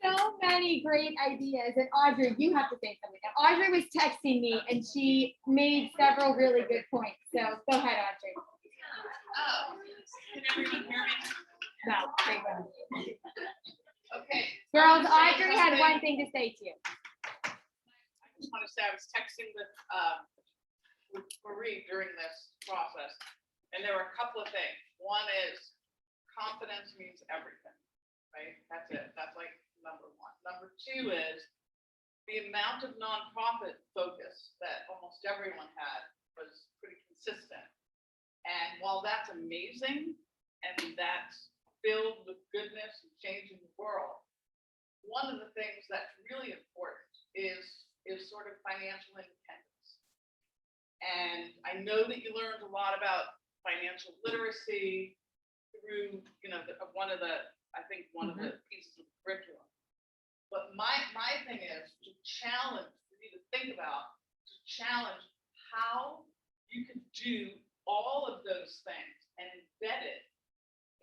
So many great ideas. And Audrey, you have to say something. Now, Audrey was texting me and she made several really good points. So go ahead, Audrey. Can everyone hear me? No, they won't. Okay. Girls, Audrey had one thing to say to you. I just want to say I was texting with Marie during this process, and there were a couple of things. One is confidence means everything, right? That's it. That's like number one. Number two is the amount of nonprofit focus that almost everyone had was pretty consistent. And while that's amazing and that's filled with goodness and changing the world, one of the things that's really important is sort of financial independence. And I know that you learned a lot about financial literacy through, one of the pieces of curriculum. But my thing is to challenge, for you to think about, to challenge how you can do all of those things and embed it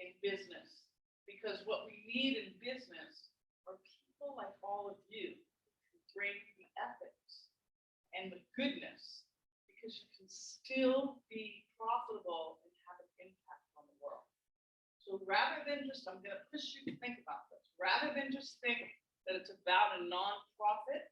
in business. Because what we need in business are people like all of you who bring the ethics and the goodness, because you can still be profitable and have an impact on the world. So rather than just, I'm going to push you to think about this, rather than just think that it's about a nonprofit,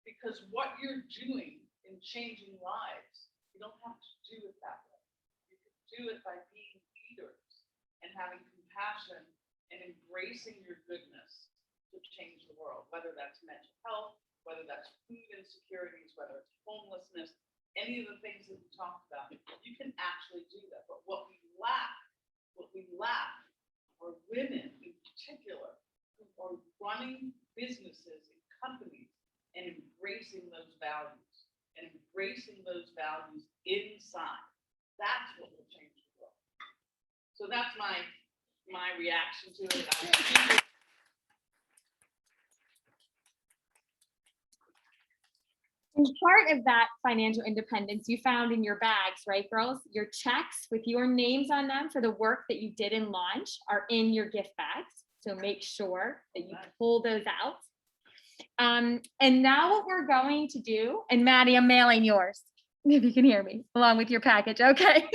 because what you're doing in changing lives, you don't have to do it that way. You can do it by being leaders and having compassion and embracing your goodness to change the world, whether that's mental health, whether that's food insecurities, whether it's homelessness, any of the things that we talked about, you can actually do that. But what we lack are women in particular who are running businesses and companies and embracing those values inside. That's what will change the world. So that's my reaction to it. And part of that financial independence you found in your bags, right, girls? Your checks with your names on them for the work that you did in launch are in your gift bags. So make sure that you pull those out. And now what we're going to do, and Maddy, I'm mailing yours, if you can hear me, along with your package, okay?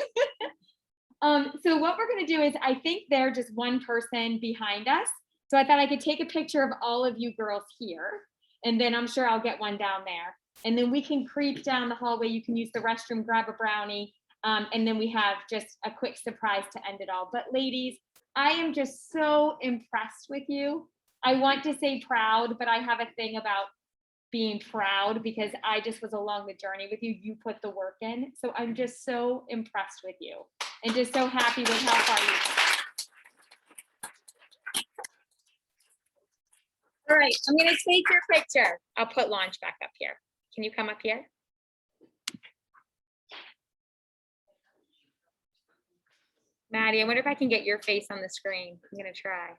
So what we're gonna do is, I think they're just one person behind us. So I thought I could take a picture of all of you girls here, and then I'm sure I'll get one down there. And then we can creep down the hallway. You can use the restroom, grab a brownie, and then we have just a quick surprise to end it all. But ladies, I am just so impressed with you. I want to say proud, but I have a thing about being proud because I just was along the journey with you. You put the work in. So I'm just so impressed with you and just so happy with how far you've come. All right, I'm gonna take your picture. I'll put launch back up here. Can you come up here? Maddy, I wonder if I can get your face on the screen. I'm gonna try.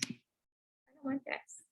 I don't want this.